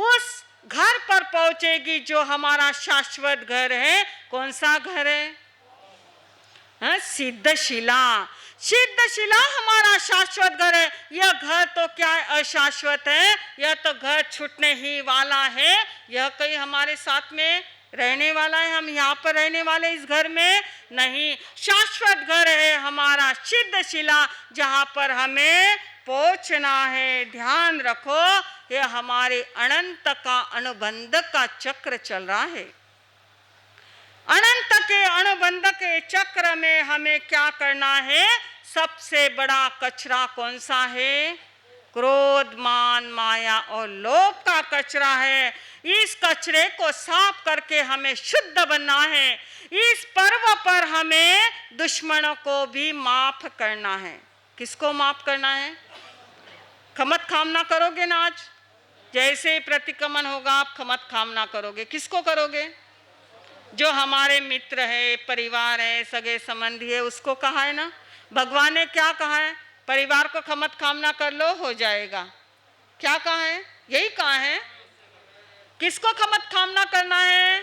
उस घर पर पहुंचेगी जो हमारा शाश्वत घर है। कौन सा घर है? सिद्धशिला। सिद्धशिला हमारा शाश्वत घर है। यह घर तो क्या अशाश्वत है, यह तो घर छूटने ही वाला है। यह कहीं हमारे साथ में रहने वाला है? हम यहाँ पर रहने वाले इस घर में नहीं। शाश्वत घर है हमारा सिद्धशिला, जहाँ पर हमें पहुँचना है। ध्यान रखो, यह हमारे अनंत का अनुबंध का चक्र चल रहा है। अनंत के अनुबंध के चक्र में हमें क्या करना है? सबसे बड़ा कचरा कौन सा है? क्रोध, मान, माया और लोभ का कचरा है। इस कचरे को साफ करके हमें शुद्ध बनना है। इस पर्व पर हमें दुश्मनों को भी माफ करना है। किसको माफ करना है? खमत खामना करोगे ना? आज जैसे ही प्रतिक्रमण होगा आप खमत खामना करोगे। किसको करोगे? जो हमारे मित्र है, परिवार है, सगे संबंधी है, उसको कहा है ना। भगवान ने क्या कहा है? परिवार को खमत खामना कर लो, हो जाएगा। क्या कहा है? यही कहा है। किसको खमत खामना करना है?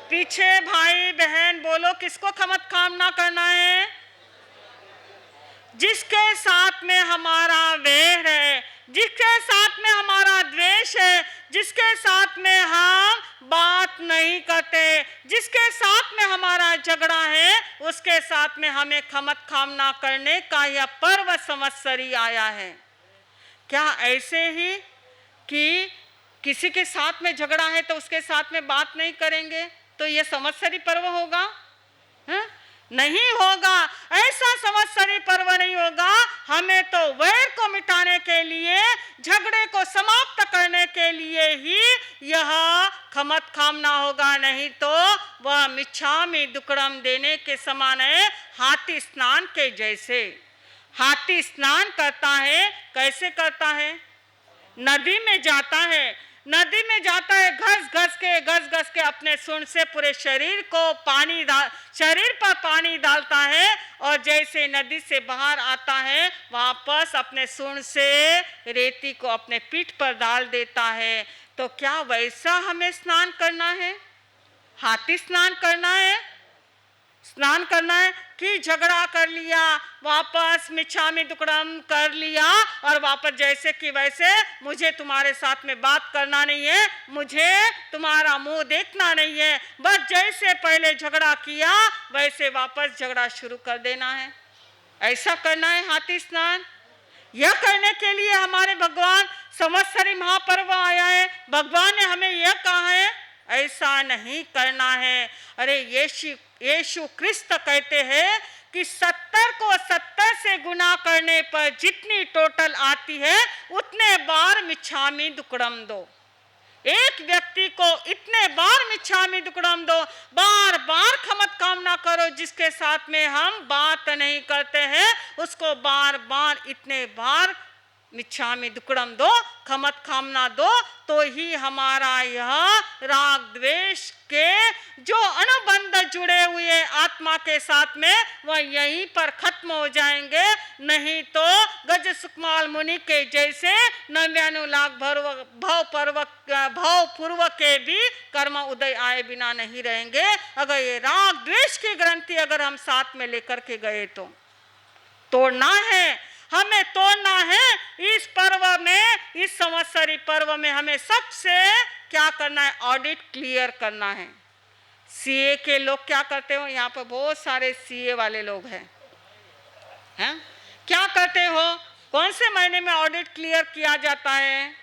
पीछे भाई बहन बोलो, किसको खमत खामना करना है? जिसके साथ में हमारा वैर है, जिसके साथ में हमारा द्वेष है, जिसके साथ में हम बात नहीं करते, जिसके साथ में हमारा झगड़ा है, उसके साथ में हमें खमत खामना करने का यह पर्व संवत्सरी आया है। क्या ऐसे ही कि किसी के साथ में झगड़ा है तो उसके साथ में बात नहीं करेंगे तो यह संवत्सरी पर्व होगा? नहीं होगा। ऐसा संवत्सरी पर्व नहीं होगा। हमें तो वैर को मिटाने के लिए, झगड़े को समाप्त करने के लिए ही यह खमत खामना होगा, नहीं तो वह मिच्छामि दुक्कडम देने के समान है, हाथी स्नान के जैसे। हाथी स्नान करता है, कैसे करता है? नदी में जाता है, नदी में जाता है, घस घस के अपने सूंड से पूरे शरीर पर पानी डालता है, और जैसे नदी से बाहर आता है वापस अपने सूंड से रेती को अपने पीठ पर डाल देता है। तो क्या वैसा हमें स्नान करना है? हाथी स्नान करना है? स्नान करना है कि झगड़ा कर लिया, वापस मिच्छामी दुक्कडम कर लिया, और वापस जैसे कि वैसे, मुझे तुम्हारे साथ में बात करना नहीं है, मुझे तुम्हारा मुंह देखना नहीं है, बस जैसे पहले झगड़ा किया वैसे वापस झगड़ा शुरू कर देना है? ऐसा करना है हाथी स्नान? यह करने के लिए हमारे भगवान संवत्सरी महापर्व आया है। भगवान ने हमें यह कहा है ऐसा नहीं करना है। अरे यीशु क्रिस्त कहते हैं कि 70 को 70 से गुना करने पर जितनी टोटल आती है उतने बार मिच्छामी दुक्कडम दो। एक व्यक्ति को इतने बार मिच्छामी दुक्कडम दो, बार बार खमत कामना करो। जिसके साथ में हम बात नहीं करते हैं उसको बार बार इतने बार मिच्छामी दुक्कडम दो, खमत कामना दो, तो ही हमारा यह राग द्वेष के जो अनुबंध जुड़े हुए आत्मा के साथ में वह यहीं पर खत्म हो जाएंगे। नहीं तो गज सुकमाल मुनि के जैसे 99 लाख भाव पूर्व के भी कर्म उदय आए बिना नहीं रहेंगे। अगर ये राग द्वेष की ग्रंथि अगर हम साथ में लेकर के गए तो तोड़ना है, हमें तोड़ना है। इस पर्व में, इस संवत्सरी पर्व में हमें सबसे क्या करना है? ऑडिट क्लियर करना है। सीए के लोग क्या करते हो? यहाँ पर बहुत सारे सीए वाले लोग हैं, क्या करते हो? कौन से महीने में ऑडिट क्लियर किया जाता है?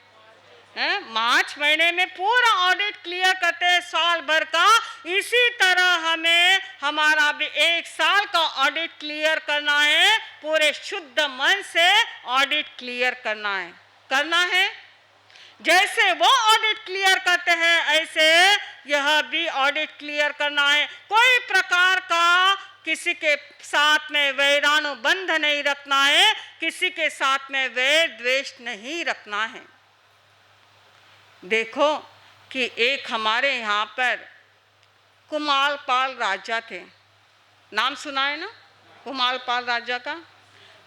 मार्च महीने में पूरा ऑडिट क्लियर करते हैं साल भर का। इसी तरह हमें हमारा भी 1 साल का ऑडिट क्लियर करना है, पूरे शुद्ध मन से ऑडिट क्लियर करना है। जैसे वो ऑडिट क्लियर करते हैं ऐसे यह भी ऑडिट क्लियर करना है। कोई प्रकार का किसी के साथ में वैरानुबंध नहीं रखना है, किसी के साथ में वैर द्वेष नहीं रखना है। देखो कि एक हमारे यहाँ पर कुमालपाल राजा थे, नाम सुना है ना कुमालपाल राजा का?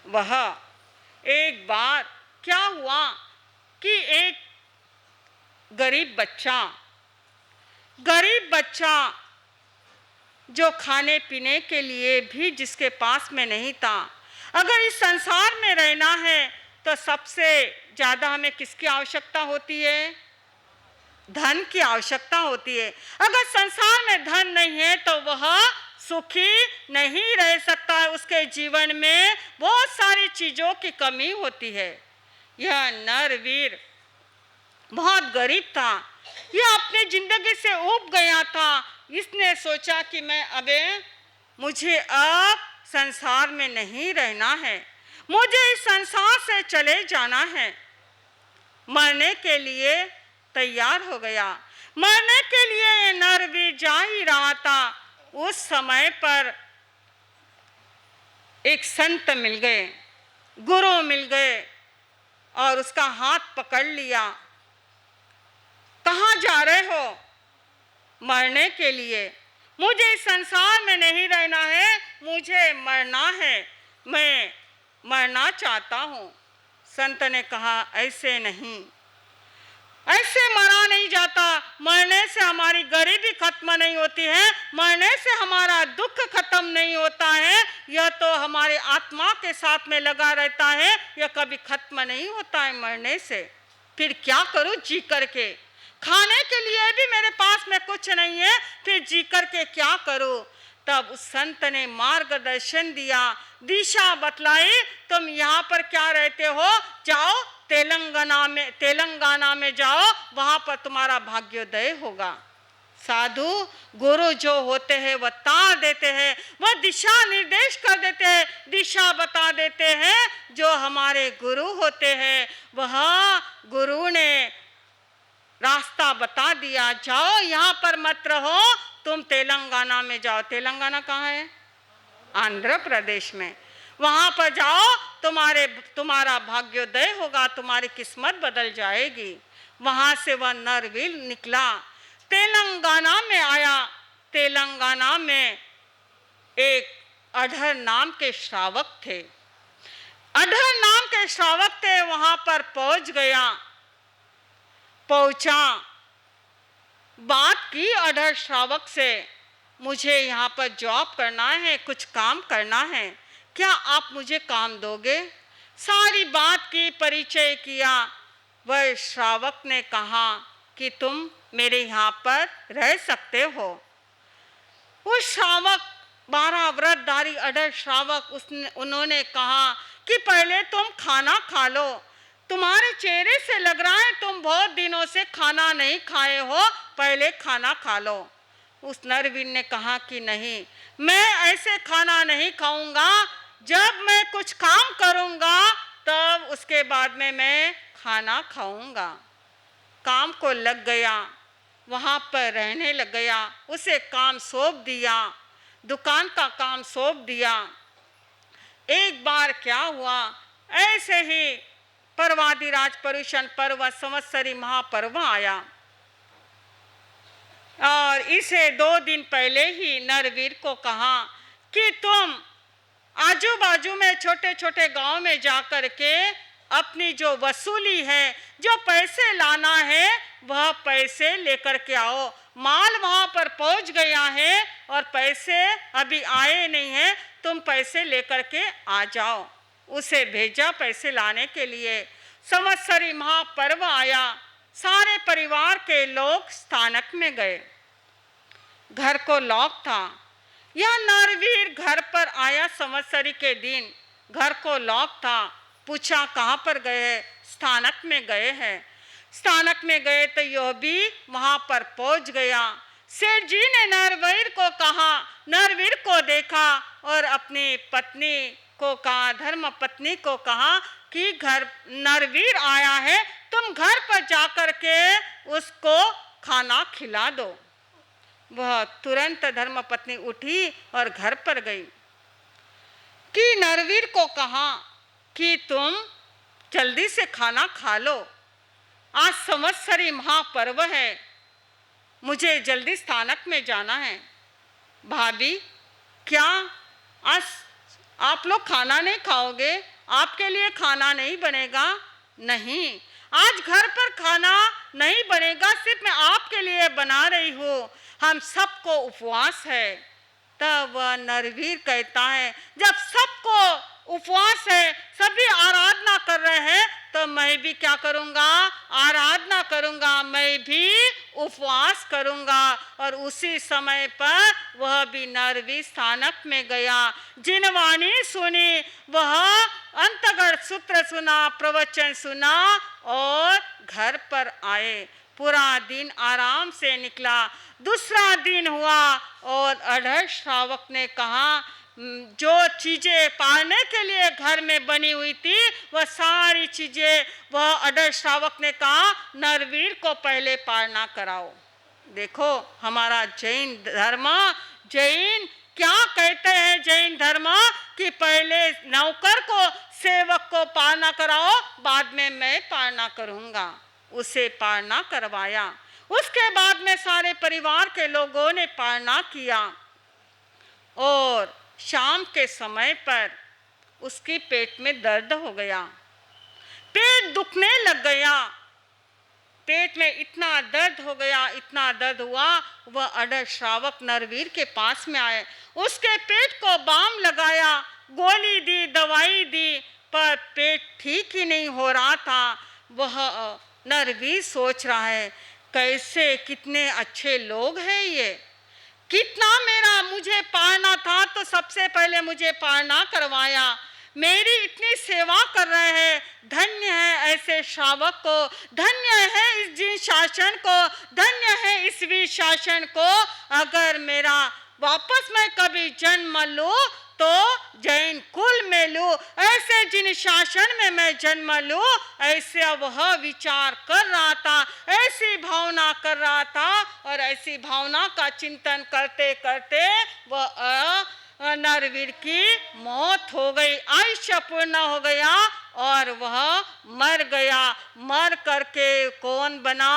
वह एक बार क्या हुआ कि एक गरीब बच्चा जो खाने पीने के लिए भी जिसके पास में नहीं था। अगर इस संसार में रहना है तो सबसे ज़्यादा हमें किसकी आवश्यकता होती है? धन की आवश्यकता होती है। अगर संसार में धन नहीं है तो वह सुखी नहीं रह सकता है, उसके जीवन में बहुत सारी चीज़ों की कमी होती है। यह नरवीर बहुत गरीब था, यह अपनी जिंदगी से ऊब गया था। इसने सोचा कि मुझे अब संसार में नहीं रहना है, मुझे इस संसार से चले जाना है। मरने के लिए तैयार हो गया। मरने के लिए ये नरवीर जा ही रहा था। उस समय पर एक संत मिल गए, गुरु मिल गए और उसका हाथ पकड़ लिया। कहाँ जा रहे हो? मरने के लिए। मुझे इस संसार में नहीं रहना है, मुझे मरना है, मैं मरना चाहता हूँ। संत ने कहा ऐसे नहीं, ऐसे मरा नहीं जाता। मरने से हमारी गरीबी खत्म नहीं होती है, मरने से हमारा दुख खत्म नहीं होता है। यह तो हमारे आत्मा के साथ में लगा रहता है, यह कभी खत्म नहीं होता है मरने से। फिर क्या करूं जी करके? खाने के लिए भी मेरे पास में कुछ नहीं है, फिर जी करके क्या करूं? तब उस संत ने मार्गदर्शन दिया, दिशा बतलाई। तुम यहाँ पर क्या रहते हो? जाओ तेलंगाना में जाओ, वहां पर तुम्हारा भाग्योदय होगा। साधु गुरु जो होते हैं वह तार देते हैं, वह दिशा निर्देश कर देते हैं, दिशा बता देते हैं। जो हमारे गुरु होते हैं वह गुरु ने रास्ता बता दिया, जाओ यहाँ पर मत रहो, तुम तेलंगाना में जाओ। तेलंगाना कहाँ है? आंध्र प्रदेश में। वहाँ पर जाओ, तुम्हारा भाग्योदय होगा, तुम्हारी किस्मत बदल जाएगी। वहाँ से वह नरवीर निकला, तेलंगाना में आया। तेलंगाना में एक अधर नाम के श्रावक थे। अधर नाम के श्रावक थे, वहाँ पर पहुँचा, बात की अधर श्रावक से, मुझे यहाँ पर जॉब करना है, कुछ काम करना है, क्या आप मुझे काम दोगे? सारी बात की, परिचय किया। वह श्रावक ने कहा कि तुम मेरे यहाँ पर रह सकते हो। उस श्रावक 12 व्रतधारी अधर श्रावक उन्होंने कहा कि पहले तुम खाना खा लो, तुम्हारे चेहरे से लग रहा है तुम बहुत दिनों से खाना नहीं खाए हो, पहले खाना खा लो। उस नरवीर ने कहा कि नहीं, मैं ऐसे खाना नहीं खाऊंगा, जब मैं कुछ काम करूंगा तब उसके बाद में मैं खाना खाऊंगा। काम को लग गया, वहाँ पर रहने लग गया। उसे काम सौंप दिया, दुकान का काम सौंप दिया। एक बार क्या हुआ, ऐसे ही पर्वादिराज पर्युषण पर्व संवत्सरी महापर्व आया और इसे 2 दिन पहले ही नरवीर को कहा कि तुम आजू बाजू में छोटे छोटे गांव में जाकर के अपनी जो वसूली है, जो पैसे लाना है, वह पैसे लेकर के आओ। माल वहाँ पर पहुँच गया है और पैसे अभी आए नहीं हैं, तुम पैसे लेकर के आ जाओ। उसे भेजा पैसे लाने के लिए। संवत्सरी महापर्व आया, सारे परिवार के लोग स्थानक में गए। घर को लॉक था। यह नरवीर घर पर आया संवत्सरी के दिन, घर को लॉक था। पूछा कहाँ पर गए हैं? स्थानक में गए हैं। स्थानक में गए तो यह भी वहाँ पर पहुँच गया। सेठ जी ने नरवीर को कहा, नरवीर को देखा और अपनी पत्नी को कहा, धर्म पत्नी को कहा कि घर नरवीर आया है, तुम घर पर जाकर के उसको खाना खिला दो। वह तुरंत धर्म पत्नी उठी और घर पर गई कि नरवीर को कहा कि तुम जल्दी से खाना खा लो, आज संवत्सरी महापर्व है, मुझे जल्दी स्थानक में जाना है। भाभी, क्या आज आप लोग खाना नहीं खाओगे? आपके लिए खाना नहीं बनेगा? नहीं, आज घर पर खाना नहीं बनेगा, सिर्फ मैं आपके लिए बना रही हूँ, हम सबको उपवास है। तब वह नरवीर कहता है, जब सबको उपवास है, सभी आराधना कर रहे हैं, तो मैं भी क्या करूँगा? आराधना करूँगा, मैं भी उपवास करूँगा। और उसी समय पर वह भी नरवीर स्थानक में गया। जिनवाणी सुनी, वह अंतगढ़ सूत्र सुना, प्रवचन सुना और घर पर आए। पूरा दिन आराम से निकला। दूसरा दिन हुआ और अधर श्रावक ने कहा, जो चीज़ें पाने के लिए घर में बनी हुई थी, वह सारी चीज़ें, वह अधर श्रावक ने कहा, नरवीर को पहले पालना कराओ। देखो हमारा जैन धर्म, जैन क्या कहते हैं? जैन धर्म कि पहले नौकर को, सेवक को पालना कराओ, बाद में मैं पालना करूँगा। उसे पालना करवाया। उसके बाद में सारे परिवार के लोगों ने पालना किया और शाम के समय पर उसकी पेट में दर्द हो गया, पेट दुखने लग गया। पेट में इतना दर्द हो गया, इतना दर्द हुआ, वह अधर श्रावक नरवीर के पास में आए। उसके पेट को बाम लगाया, गोली दी, दवाई दी, पर पेट ठीक ही नहीं हो रहा था। वह नरवीर सोच रहा है, कैसे, कितने अच्छे लोग हैं ये, कितना मुझे पालना था तो सबसे पहले मुझे पालना करवाया, मेरी इतनी सेवा कर रहे हैं, धन्य है ऐसे श्रावक को, धन्य है इस जिन शासन को, धन्य है इस वीर शासन को। अगर मेरा वापस मैं कभी जन्म लूँ तो जैन कुल में लूँ, ऐसे जिन शासन में मैं जन्म लूँ, ऐसे वह विचार कर रहा था, ऐसी भावना कर रहा था। और ऐसी भावना का चिंतन करते करते वह नरवीर की मौत हो गई, आयुष्य पूर्ण हो गया और वह मर गया। मर करके कौन बना?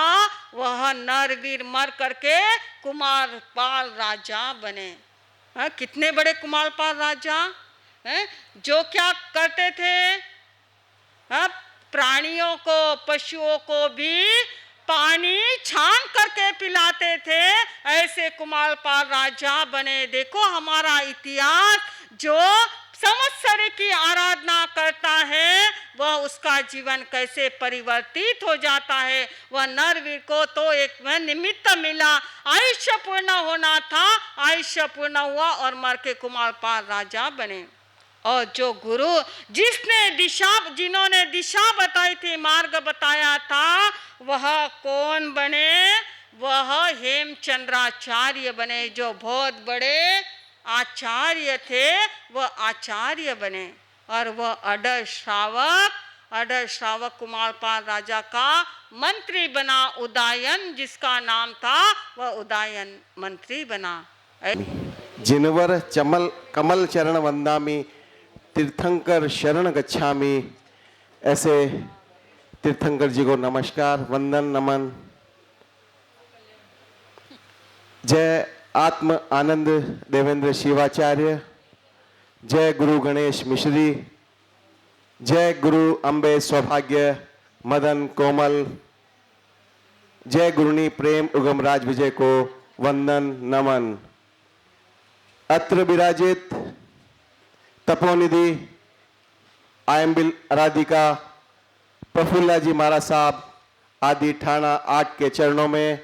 वह नरवीर मर करके कुमारपाल राजा बने। कितने बड़े कुमारपाल राजा हैं, जो क्या करते थे? प्राणियों को, पशुओं को भी पानी छान करके पिलाते थे। ऐसे कुमारपाल राजा बने। देखो हमारा इतिहास, जो संवत्सरी की आराधना करता है वह उसका जीवन कैसे परिवर्तित हो जाता है। वह नरवीर को तो एक निमित्त मिला, आयुष्य पूर्ण होना था, आयुष्य पूर्ण हुआ और मर के कुमारपाल राजा बने। और जो गुरु जिन्होंने दिशा बताई थी, मार्ग बताया था, वह कौन बने? वह हेमचंद्राचार्य बने। जो बहुत बड़े आचार्य थे वह आचार्य बने। और वह अडर श्रावक कुमारपाल राजा का मंत्री बना। उदयन जिसका नाम था वह उदयन मंत्री बना। जिनवर कमल चरण वंदामि, तीर्थंकर शरण गच्छामि। ऐसे तीर्थंकर जी को नमस्कार, वंदन, नमन। जय आत्म आनंद देवेंद्र शिवाचार्य, जय गुरु गणेश मिश्री, जय गुरु अंबे सौभाग्य मदन कोमल, जय गुरुनी प्रेम उगमराज विजय को वंदन, नमन। अत्र विराजित तपोनिधि आयम्बिल आराधिका प्रफुल्ला जी महाराज साहब आदि ठाणा 8 के चरणों में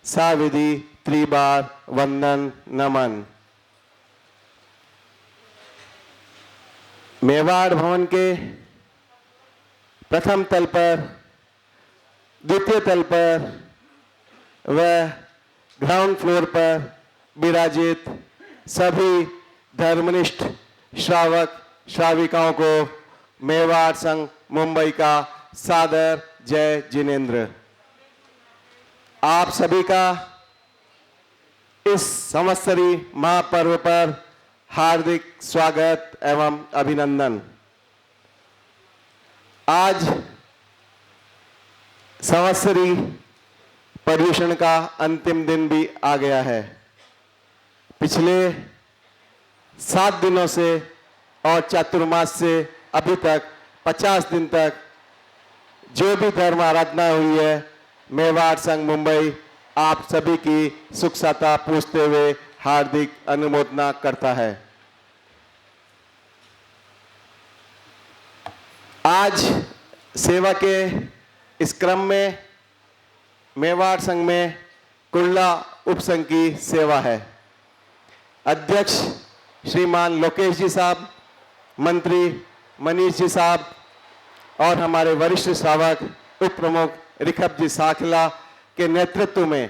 साविधि त्रिबार वंदन, नमन। मेवाड़ भवन के प्रथम तल पर, द्वितीय तल पर व ग्राउंड फ्लोर पर विराजित सभी धर्मनिष्ठ श्रावक श्राविकाओं को मेवाड़ संघ मुंबई का सादर जय जिनेन्द्र। आप सभी का इस संवत्सरी महापर्व पर हार्दिक स्वागत एवं अभिनंदन। आज संवत्सरी पर्युषण का अंतिम दिन भी आ गया है। पिछले 7 दिनों से और चातुर्मास से अभी तक 50 दिन तक जो भी धर्म आराधना हुई है, मेवाड़ संघ मुंबई आप सभी की सुख सता पूछते हुए हार्दिक अनुमोदना करता है। आज सेवा के इस क्रम में मेवाड़ संघ में कुल्ला उपसंघ की सेवा है। अध्यक्ष श्रीमान लोकेश जी साहब, मंत्री मनीष जी साहब और हमारे वरिष्ठ श्रावक उप प्रमुख रिखब जी साखला के नेतृत्व में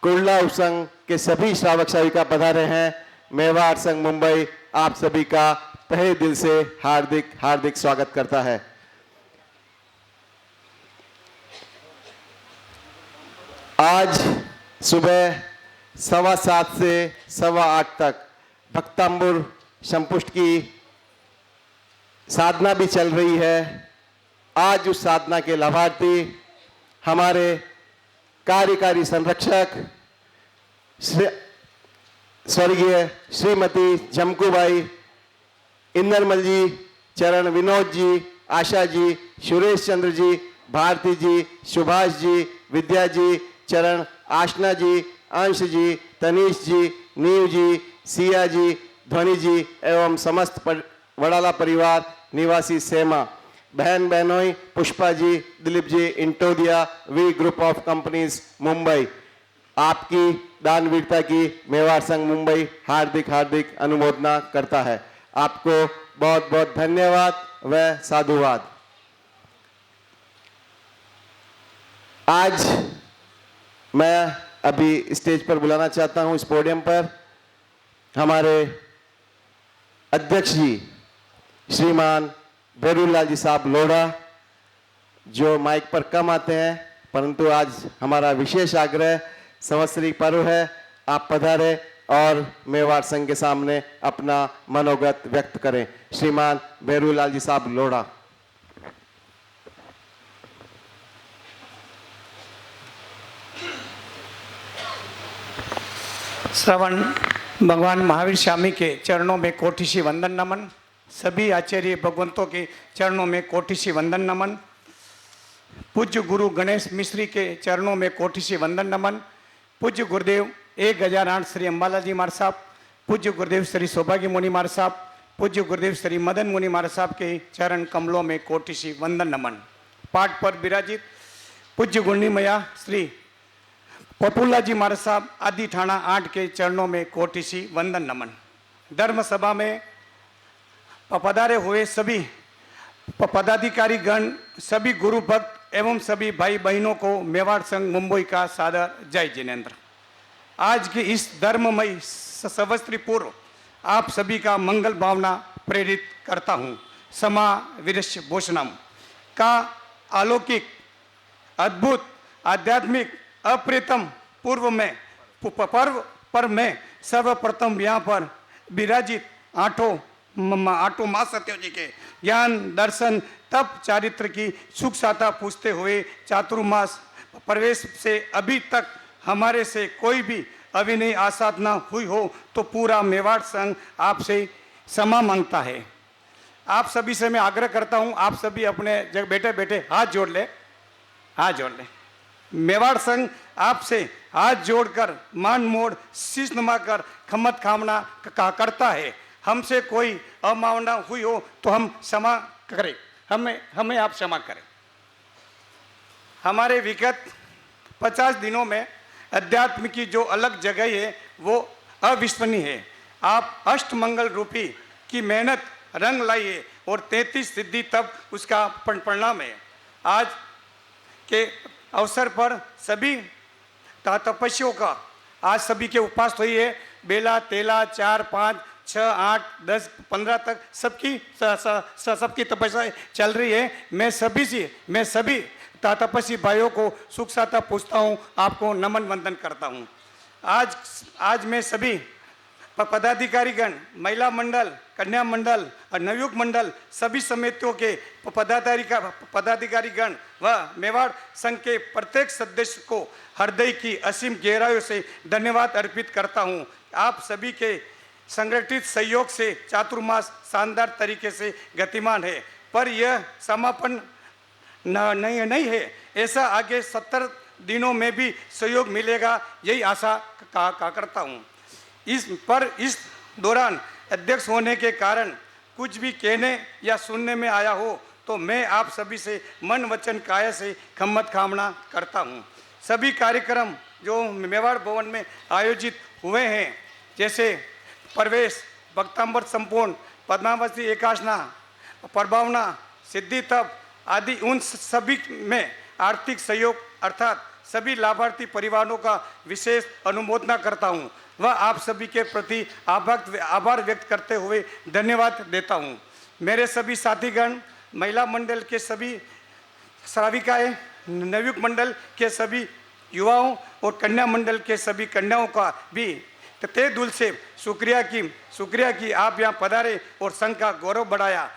कुल्ला उपसंघ के सभी श्रावक श्राविका पधारे हैं। मेवाड़ संघ मुंबई आप सभी का तहे दिल से हार्दिक हार्दिक स्वागत करता है। आज सुबह 7:15 से 8:15 तक भक्तांबुर संपुष्ट की साधना भी चल रही है। आज उस साधना के लाभार्थी हमारे कार्यकारी संरक्षक स्वर्गीय श्रीमती जमकूबाई, इंदरमल जी, चरण विनोद जी, आशा जी, सुरेश चंद्र जी, भारती जी, सुभाष जी, विद्या जी, चरण आशना जी, अंश जी, तनीश जी, नीव जी, सिया जी, ध्वनि जी एवं समस्त वड़ाला परिवार निवासी सेमा, बहन बहनोई पुष्पा जी, दिलीप जी, इंटोदिया V group of companies Mumbai, आपकी दानवीरता की मेवाड़ संघ मुंबई हार्दिक हार्दिक अनुमोदना करता है। आपको बहुत बहुत धन्यवाद व साधुवाद। आज मैं अभी स्टेज पर बुलाना चाहता हूं, इस पोडियम पर हमारे अध्यक्ष जी श्रीमान भैरूलाल जी साहब लोढ़ा, जो माइक पर कम आते हैं, परंतु आज हमारा विशेष आग्रह, संवत्सरी पर्व है, आप पधारे, और मेवाड़ संघ के सामने अपना मनोगत व्यक्त करें। श्रीमान भैरूलाल जी साहब लोढ़ा। श्रवण भगवान महावीर स्वामी के चरणों में कोटिशी वंदन नमन। सभी आचार्य भगवंतों के चरणों में कोटिशी वंदन नमन। पूज्य गुरु गणेश मिश्री के चरणों में कोटिशी वंदन नमन। पूज्य गुरुदेव 1008 श्री अंबाला जी महाराज साहब, पूज्य गुरुदेव श्री सौभाग्य मुनि महाराज साहब, पूज्य गुरुदेव श्री मदन मुनि महाराज साहब के चरण कमलों में कोटिशी वंदन नमन। पाठ पर विराजित पूज्य गुणिमया श्री पपुल्ला जी महाराज साहब आदि थाना 8 के चरणों में कोटिशी वंदन नमन। धर्म सभा में पधारे हुए सभी पदाधिकारी गण, सभी गुरु भक्त एवं सभी भाई बहनों को मेवाड़ संघ मुंबई का सादर जय जिनेन्द्र। आज की इस धर्ममय संवत्सरी पूर्व आप सभी का मंगल भावना प्रेरित करता हूँ। समा विरस्य भूषणम का अलौकिक, अद्भुत, आध्यात्मिक, अप्रितम पूर्व में पर्व पर मैं सर्वप्रथम यहाँ पर विराजित आठों महासत्यों जी के ज्ञान, दर्शन, तप, चारित्र की सुख साता पूछते हुए चातुर्मास प्रवेश से अभी तक हमारे से कोई भी अविनय आसाधना हुई हो तो पूरा मेवाड़ संघ आपसे क्षमा मांगता है। आप सभी से मैं आग्रह करता हूँ, आप सभी अपने जगह बैठे बैठे हाथ जोड़ ले, हाथ जोड़ ले। मेवाड़ संघ आपसे हाथ जोड़कर मान मोड़ शीश नमाकर खम्मत खामना करता है। हमसे कोई अमावना हुई हो तो हम क्षमा करें, हमें आप क्षमा करें। हमारे विगत 50 दिनों में अध्यात्म की जो अलग जगह है वो अविस्मरणीय है। आप अष्टमंगल रूपी की मेहनत रंग लाइए और 33 सिद्धि तब उसका परिणाम है। आज के अवसर पर सभी तपस्वियों का आज सभी के उपवास हुई है। बेला तेला 4, 5, 6, 8, 10, 15 तक सबकी तपस्या चल रही है। मैं सभी तपस्वी भाइयों को सुख साता पूछता हूँ, आपको नमन वंदन करता हूँ। आज मैं सभी पदाधिकारीगण, महिला मंडल, कन्या मंडल और नवयुग मंडल सभी समितियों के पदाधिकारीगण व मेवाड़ संघ के प्रत्येक सदस्य को हृदय की असीम गहराइयों से धन्यवाद अर्पित करता हूँ। आप सभी के संगठित सहयोग से चातुर्मास शानदार तरीके से गतिमान है, पर यह समापन नहीं है। ऐसा आगे 70 दिनों में भी सहयोग मिलेगा, यही आशा करता हूँ। इस दौरान अध्यक्ष होने के कारण कुछ भी कहने या सुनने में आया हो तो मैं आप सभी से मन वचन काया से खम्मत खामना करता हूँ। सभी कार्यक्रम जो मेवाड़ भवन में आयोजित हुए हैं, जैसे प्रवेश, भक्तांबर संपूर्ण, पद्मावती एकाशना, प्रभावना, सिद्धि तप आदि, उन सभी में आर्थिक सहयोग अर्थात सभी लाभार्थी परिवारों का विशेष अनुमोदना करता हूँ। वह आप सभी के प्रति आभार व्यक्त करते हुए धन्यवाद देता हूँ। मेरे सभी साथीगण, महिला मंडल के सभी श्राविकाएँ, नवयुग मंडल के सभी युवाओं और कन्या मंडल के सभी कन्याओं का भी तहे दिल से शुक्रिया की आप यहाँ पधारे और संघ का गौरव बढ़ाया।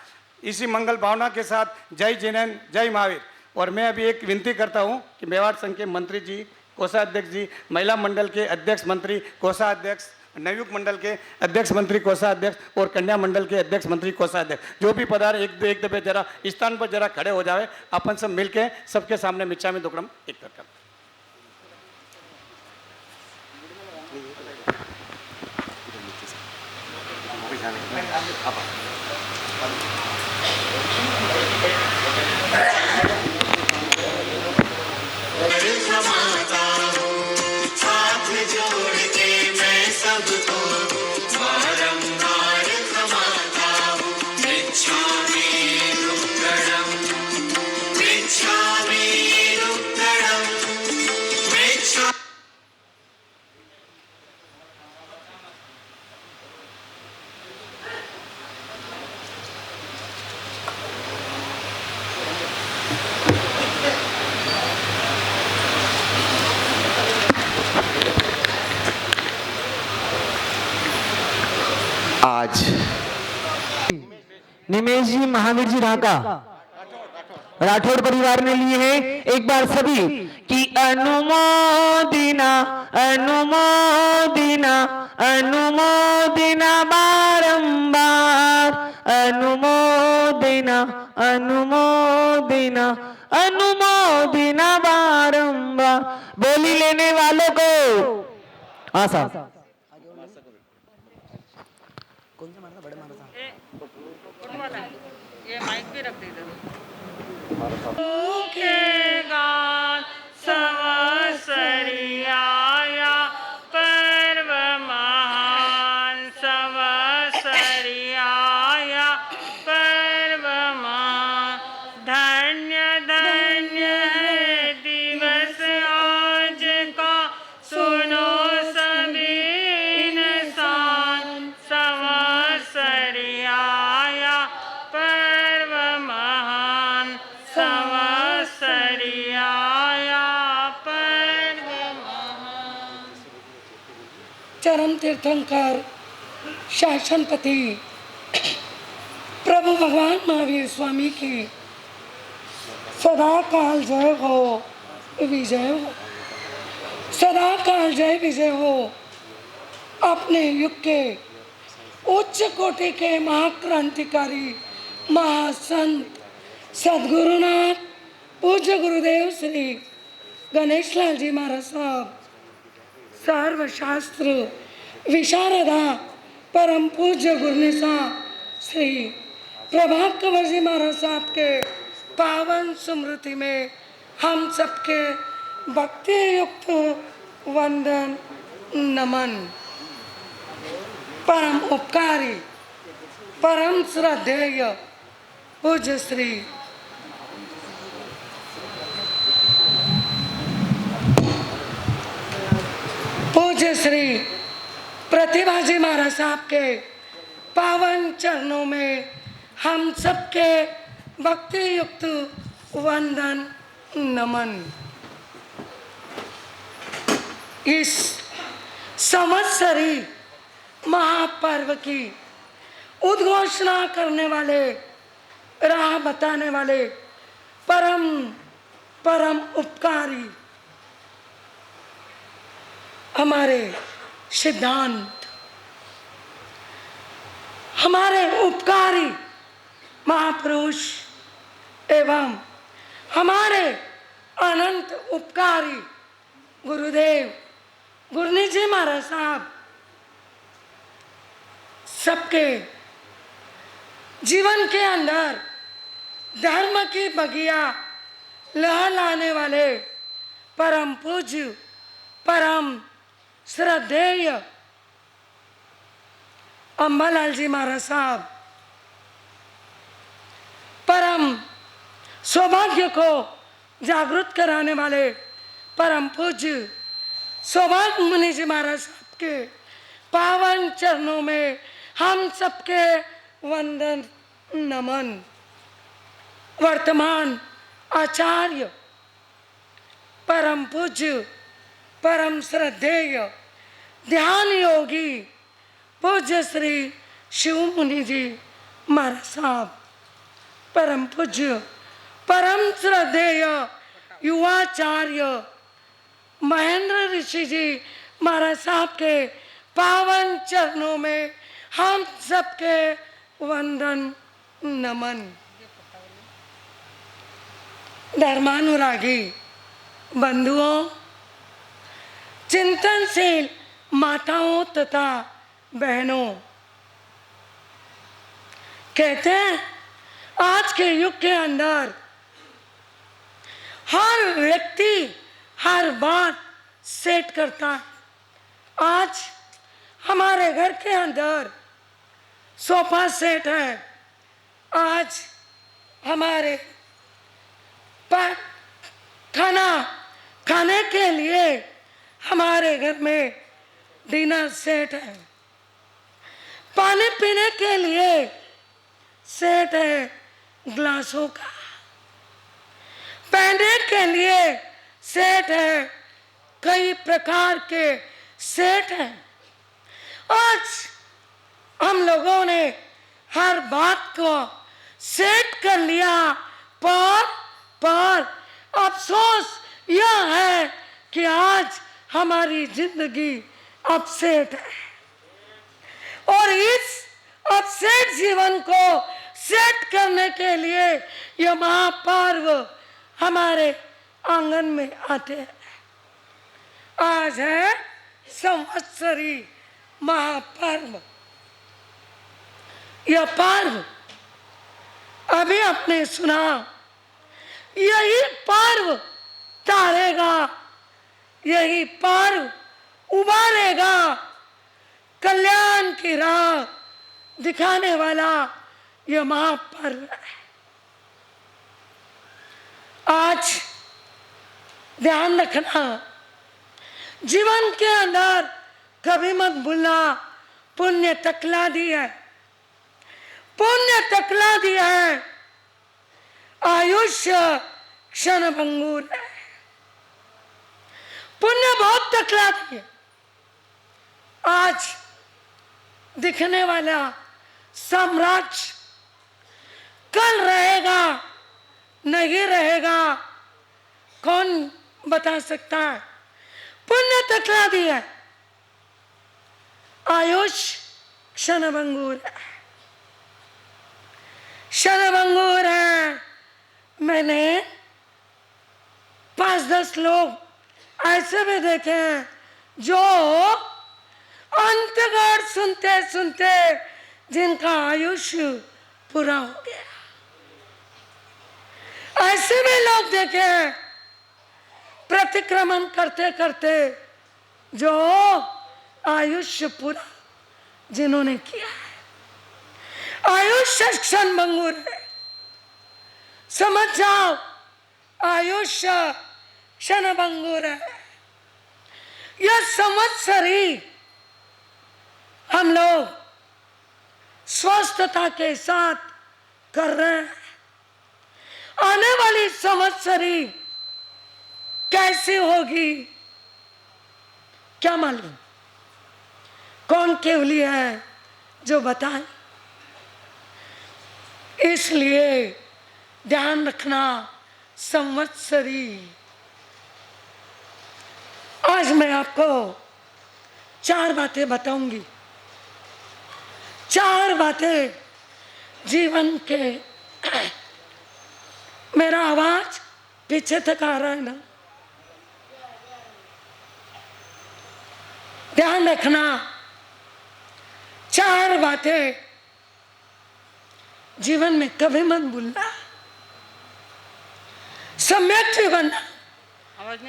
इसी मंगल भावना के साथ जय जिनेन्द्र, जय महावीर। और मैं अभी एक विनती करता हूँ कि मेवाड़ संघ के मंत्री जी, कोषाध्यक्ष जी, महिला मंडल के अध्यक्ष मंत्री, कोषाध्यक्ष, नवयुग मंडल के अध्यक्ष मंत्री, कोषाध्यक्ष और कन्या मंडल के अध्यक्ष मंत्री, कोषाध्यक्ष जो भी पधारे एक दफे जरा स्थान पर जरा खड़े हो जावे, अपन सब मिलके सबके सामने मिच्छामी दुक्कड़म एक करके महाराज। निमेश जी, महावीर जी ढाका, राठौड़ परिवार ने लिए हैं। एक बार सभी की अनुमोदिना अनुमोदिना अनुमोदिना बारंबार, अनुमोदिना अनुमोदिना अनुमोदिना बारंबार। बोली लेने वालों को, हाँ साहब, ये माइक भी रख दीजिए। मुखेगा संवत्सरियाया पर्व महान, संवत्सरियाया पर्व महान। धन्य धन्य है दिवस आज का, सुनो सभी इंसान। संवत्सरियाया पर्व महान, संवत्सरियाया पर्व महान। चरम तीर्थंकर शासनपति प्रभु भगवान महावीर स्वामी की सदा काल जय हो, विजय हो। सदा काल जय विजय हो। अपने युग के उच्च कोटि के महाक्रांतिकारी महासंत सदगुरुनाथ पूज्य गुरुदेव श्री गणेश लाल जी महाराज साहब, सर्वशास्त्र विशारदा परम पूज्य गुरुनिसा श्री प्रभात कंवर जी महाराज साहब के पावन स्मृति में हम सबके भक्ति युक्त वंदन नमन। परम उपकारी परम श्रद्धेय पूज्य श्री प्रतिभा जी महाराज साहब के पावन चरणों में हम सबके भक्ति युक्त वंदन नमन। इस संवत्सरी महापर्व की उद्घोषणा करने वाले, राह बताने वाले परम उपकारी हमारे सिद्धांत, हमारे उपकारी महापुरुष एवं हमारे अनंत उपकारी गुरुदेव गुरनीत जी महाराज साहब सबके जीवन के अंदर धर्म की बगिया लहलाने वाले परम पूज्य परम श्रद्धेय अम्बालाल जी महाराज साहब, परम सौभाग्य को जागृत कराने वाले परम पूज्य सौभाग्य मुनि जी महाराज साहब के पावन चरणों में हम सबके वंदन नमन। वर्तमान आचार्य परम पूज्य परम श्रद्धेय ध्यान योगी पूज्य श्री शिव मुनि जी महाराज साहब, परम पूज्य परम श्रद्धेय युवाचार्य महेंद्र ऋषि जी महाराज साहब के पावन चरणों में हम सबके वंदन नमन। धर्मानुरागी बंधुओं, चिंतनशील माताओं तथा बहनों, कहते हैं आज के युग के अंदर हर व्यक्ति हर बात सेट करता है। आज हमारे घर के अंदर सोफा सेट है, आज हमारे पर खाने के लिए हमारे घर में डिनर सेट है, पानी पीने के लिए सेट है ग्लासों का, पहनने के लिए सेट है, कई प्रकार के सेट हैं। आज हम लोगों ने हर बात को सेट कर लिया, पर अफसोस यह है कि आज हमारी जिंदगी अपसेट है और इस अपसेट जीवन को सेट करने के लिए यह महापर्व हमारे आंगन में आते हैं। आज है संवत्सरी महापर्व। यह पर्व अभी आपने सुना, यही पर्व तारेगा, यही पर्व उबारेगा कल्याण की राह दिखाने वाला यह महापर्व है। आज ध्यान रखना, जीवन के अंदर कभी मत भूलना, पुण्य तकला दी है, पुण्य तकला दिया है, आयुष्य क्षण भंगुर है। पुण्य बहुत तकला दी है। आज दिखने वाला साम्राज्य कल रहेगा नहीं रहेगा, कौन बता सकता है। पुण्य तकला दी है, आयुष क्षण भंगुर है, क्षण भंगुर है। मैंने 5-10 लोग ऐसे भी देखे हैं जो अंतगढ़ सुनते सुनते जिनका आयुष्य पूरा हो गया। ऐसे भी लोग देखे हैं प्रतिक्रमण करते करते जो आयुष्य पूरा जिन्होंने किया है। आयुष्य क्षण भंगुर है, समझ जाओ, आयुष्य क्षण भंगुर है। यह संवत्सरी हम लोग स्वस्थता के साथ कर रहे हैं। आने वाली संवत्सरी कैसी होगी क्या मालूम, कौन केवली है जो बताए। इसलिए ध्यान रखना, संवत्सरी। आज मैं आपको 4 बातें बताऊंगी, 4 बातें जीवन के। मेरा आवाज पीछे तक आ रहा है ना, ध्यान रखना। 4 बातें जीवन में कभी मत भूलना, सम्यक भी बनना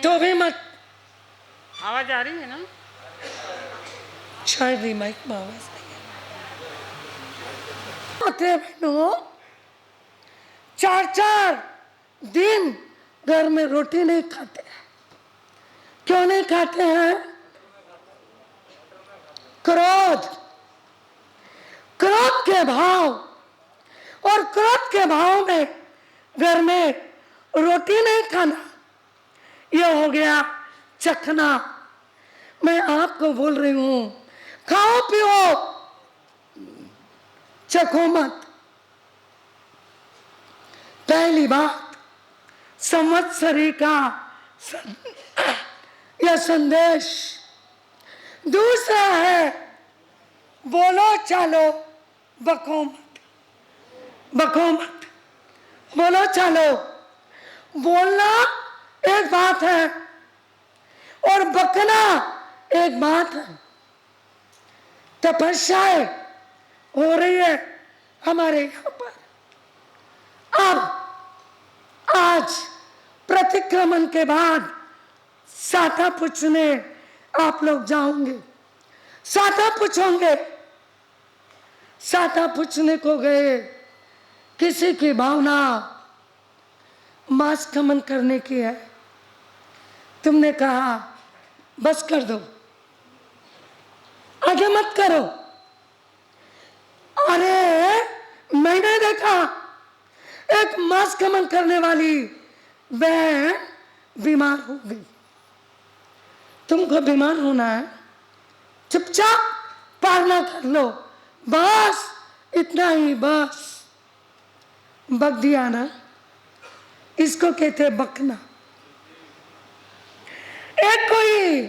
तो भी मत। आवाज आ रही है ना? शायद ही माइक में आवाज नहीं है। बहनों, 4-4 दिन घर में रोटी नहीं खाते हैं। क्यों नहीं खाते हैं? क्रोध, क्रोध के भाव, और क्रोध के भाव में घर में रोटी नहीं खाना, यह हो गया चखना। मैं आपको बोल रही हूं, खाओ पियो, चखो मत। पहली बात, संवत्सरी का यह संदेश। दूसरा है, बोलो चालो बको मत, बको मत, बोलो चालो। बोलना एक बात है और बकना एक बात है। तपस्याएं हो रही है हमारे यहाँ पर। अब आज प्रतिक्रमण के बाद साथा पूछने आप लोग जाओगे, साथा पूछोगे। साथा पूछने को गए, किसी की भावना मांस खमन करने की है, तुमने कहा बस कर दो, आगे मत करो। अरे मैंने देखा एक मांस खमन करने वाली बहन बीमार हो गई। तुमको बीमार होना है, चुपचाप पालना कर लो, बस इतना ही, बस बक दिया ना, इसको कहते हैं बकना। एक कोई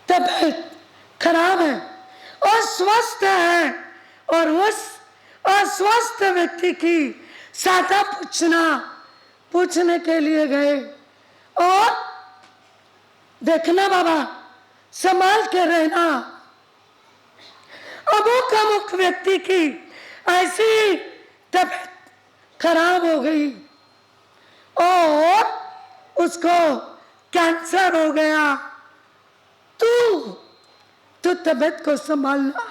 तबीयत खराब है और स्वस्थ है और उस अस्वस्थ व्यक्ति की साथा पूछने के लिए गए और देखना बाबा, संभाल के रहना। अमुक अमुक व्यक्ति की ऐसी तबीयत खराब हो गई और उसको कैंसर हो गया, तू तबीयत को संभालना।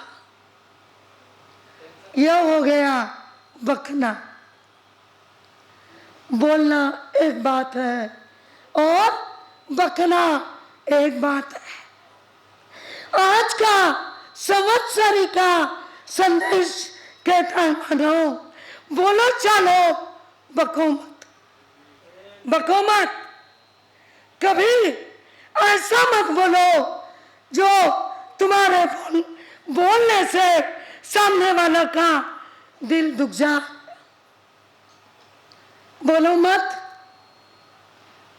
यह हो गया बकना। बोलना एक बात है और बकना एक बात है। आज का संवत्सरी का संदेश कहता है मानो, बोलो चालो, बको मत, बको मत। कभी ऐसा मत बोलो जो तुम्हारे बोलने से सामने वाला का दिल दुख जा। बोलो मत,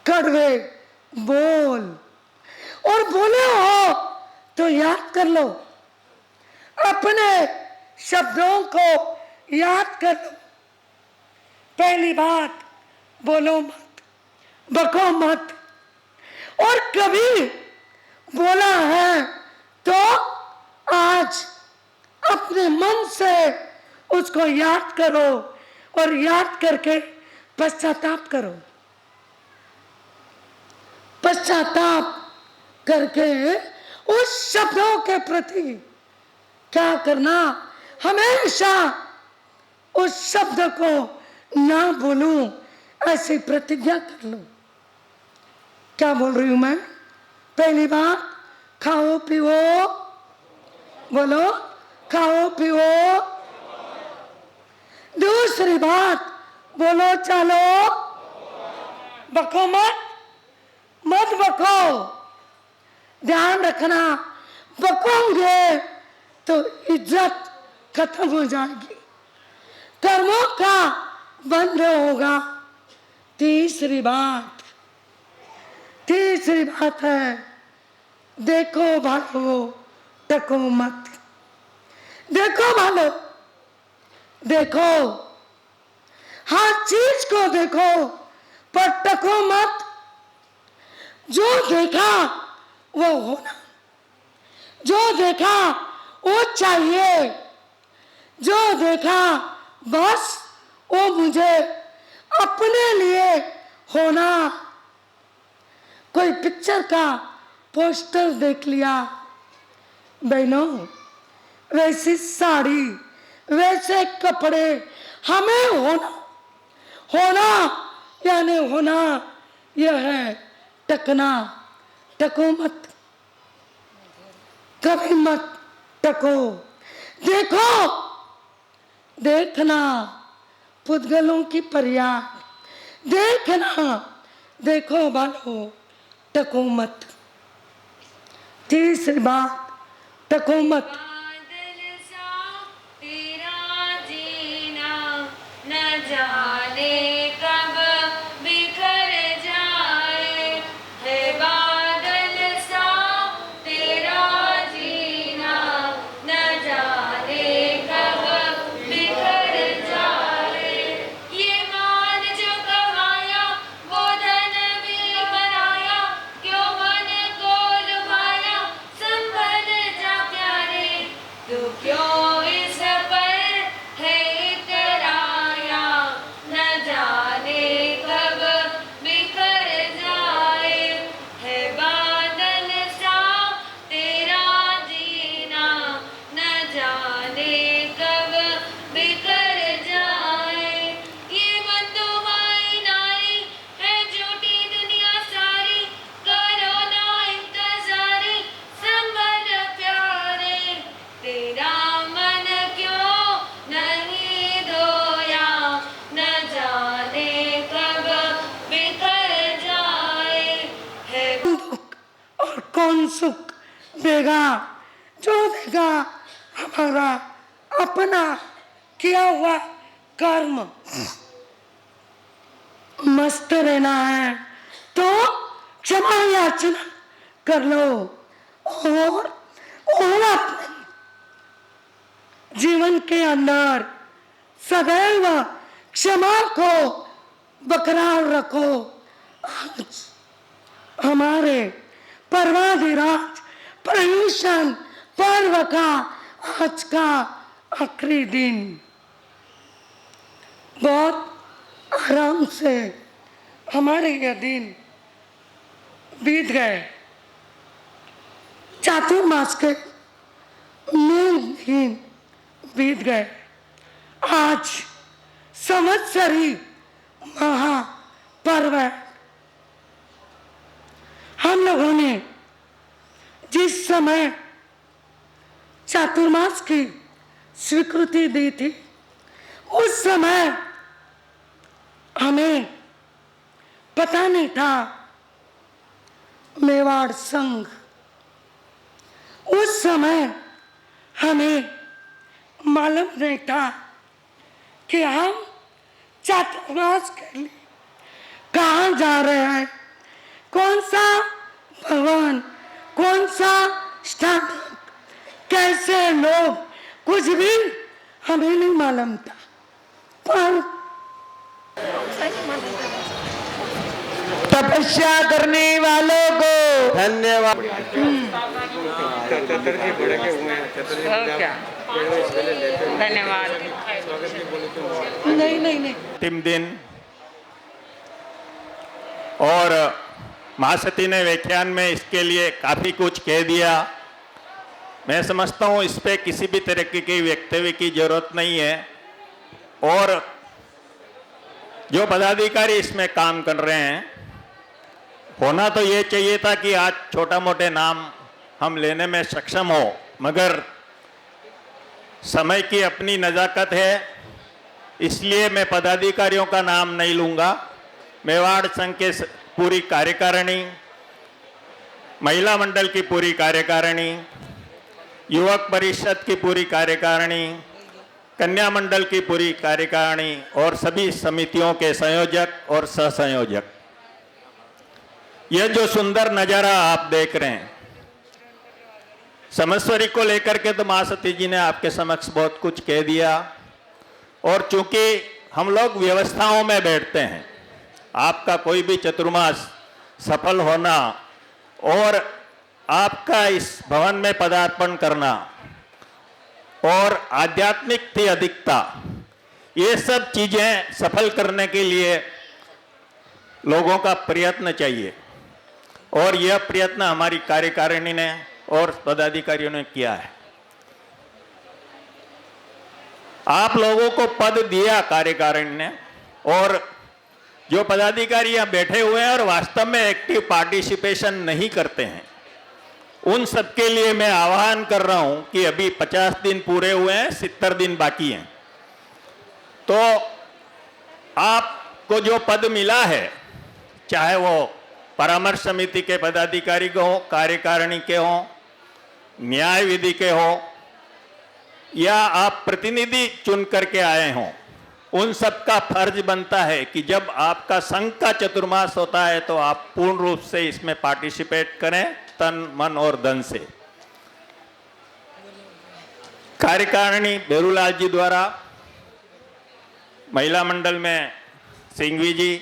कड़वे बोल, और बोले हो तो याद कर लो, अपने शब्दों को याद कर लो। पहली बात, बोलो मत, बको मत। और कभी बोला है तो आज अपने मन से उसको याद करो और याद करके पश्चाताप करो। पश्चाताप करके उस शब्दों के प्रति क्या करना, हमेशा उस शब्द को ना बोलूं ऐसी प्रतिज्ञा कर लो। क्या बोल रही हूं मैं? पहली बात, खाओ पियो, बोलो खाओ पियो। दूसरी बात, बोलो चलो, बको मत, मत बको। ध्यान रखना, बकोगे तो इज्जत खत्म हो जाएगी, कर्मों का बंध होगा। तीसरी बात है, देखो भालो, टको मत। देखो भालो, देखो, हर चीज को देखो पर टको मत। जो देखा वो होना, जो देखा वो चाहिए, जो देखा बस वो मुझे अपने लिए होना। कोई पिक्चर का पोस्टर देख लिया, बहनों वैसी साड़ी, वैसे कपड़े हमें होना यानी होना, यह है टकना। टको मत, कभी मत टको। देखो, देखना पुद्गलों की परिया, देखना, देखो बालो, टको मत। तीसरी बात, टको मत। बादल सा तेरा जीना, न जाने कब बिखर जाए। है बादल सा तेरा जीना, न जाने कब बिखर जाए। ये मान जो कमाया वो धन भी बनाया, क्यों मन को लुभाया, संभल जा प्यारे। तू क्यों इस पर है इतराया, न जाने कब बिखर जाए। है बादल सा तेरा जीना, न जाने कब बिखर जाए। ये बंधुआई नारी है झूठी दुनिया सारी, करो ना इंतजारी, संभल प्यारे। तेरा मन क्यों नहीं धोया, न जाने कब बिखर जाए। है दुख और कौन सुख देगा? जो देगा हमारा अपना किया हुआ कर्म मस्त रहना है तो क्षमा याचना कर लो और अपने जीवन के अंदर सदैव क्षमा को बरकरार रखो। आज हमारे पर्वाधिराज पर्यूषण पर्व का आज का आखिरी दिन बहुत आराम से हमारे ये दिन बीत गए। चातुर्मास के मेन दिन बीत गए। आज संवत्सरी महापर्व है। हम लोगों ने जिस समय चातुर्मास की स्वीकृति दी थी उस समय हमें पता नहीं था मेवाड़ संघ, उस समय हमें मालूम नहीं था कि हम चातुर्मास के लिए कहाँ जा रहे हैं, कौन सा भवन, कौन सा स्थान, कैसे लोग, कुछ भी हमें नहीं मालूम था। पर तपस्या करने वालों को धन्यवाद। धन्यवाद। नहीं अंतिम दिन और महासती ने व्याख्यान में इसके लिए काफ़ी कुछ कह दिया। मैं समझता हूँ इस पे किसी भी तरह की वक्तव्य की जरूरत नहीं है। और जो पदाधिकारी इसमें काम कर रहे हैं, होना तो ये चाहिए था कि आज छोटा मोटे नाम हम लेने में सक्षम हो, मगर समय की अपनी नज़ाकत है, इसलिए मैं पदाधिकारियों का नाम नहीं लूँगा। मेवाड़ संघ के पूरी कार्यकारिणी, महिला मंडल की पूरी कार्यकारिणी, युवक परिषद की पूरी कार्यकारिणी, कन्या मंडल की पूरी कार्यकारिणी और सभी समितियों के संयोजक और सहसंयोजक, यह जो सुंदर नज़ारा आप देख रहे हैं, समस्वरी को लेकर के तो महासती जी ने आपके समक्ष बहुत कुछ कह दिया। और चूंकि हम लोग व्यवस्थाओं में बैठते हैं, आपका कोई भी चतुर्मास सफल होना और आपका इस भवन में पदार्पण करना और आध्यात्मिक थी अधिकता, ये सब चीज़ें सफल करने के लिए लोगों का प्रयत्न चाहिए। और यह प्रयत्न हमारी कार्यकारिणी ने और पदाधिकारियों ने किया है। आप लोगों को पद दिया कार्यकारिणी ने, और जो पदाधिकारी यहाँ बैठे हुए हैं और वास्तव में एक्टिव पार्टिसिपेशन नहीं करते हैं, उन सबके लिए मैं आह्वान कर रहा हूं कि अभी 50 दिन पूरे हुए हैं, 70 दिन बाकी हैं। तो आपको जो पद मिला है, चाहे वो परामर्श समिति के पदाधिकारी के हों, कार्यकारिणी के हों, न्याय विधि के हों, या आप प्रतिनिधि चुन करके आए हों, उन सब का फर्ज बनता है कि जब आपका संघ का चतुर्मास होता है तो आप पूर्ण रूप से इसमें पार्टिसिपेट करें, तन मन और धन से। कार्यकारिणी बेरूलाल जी द्वारा, महिला मंडल में सिंघवी जी,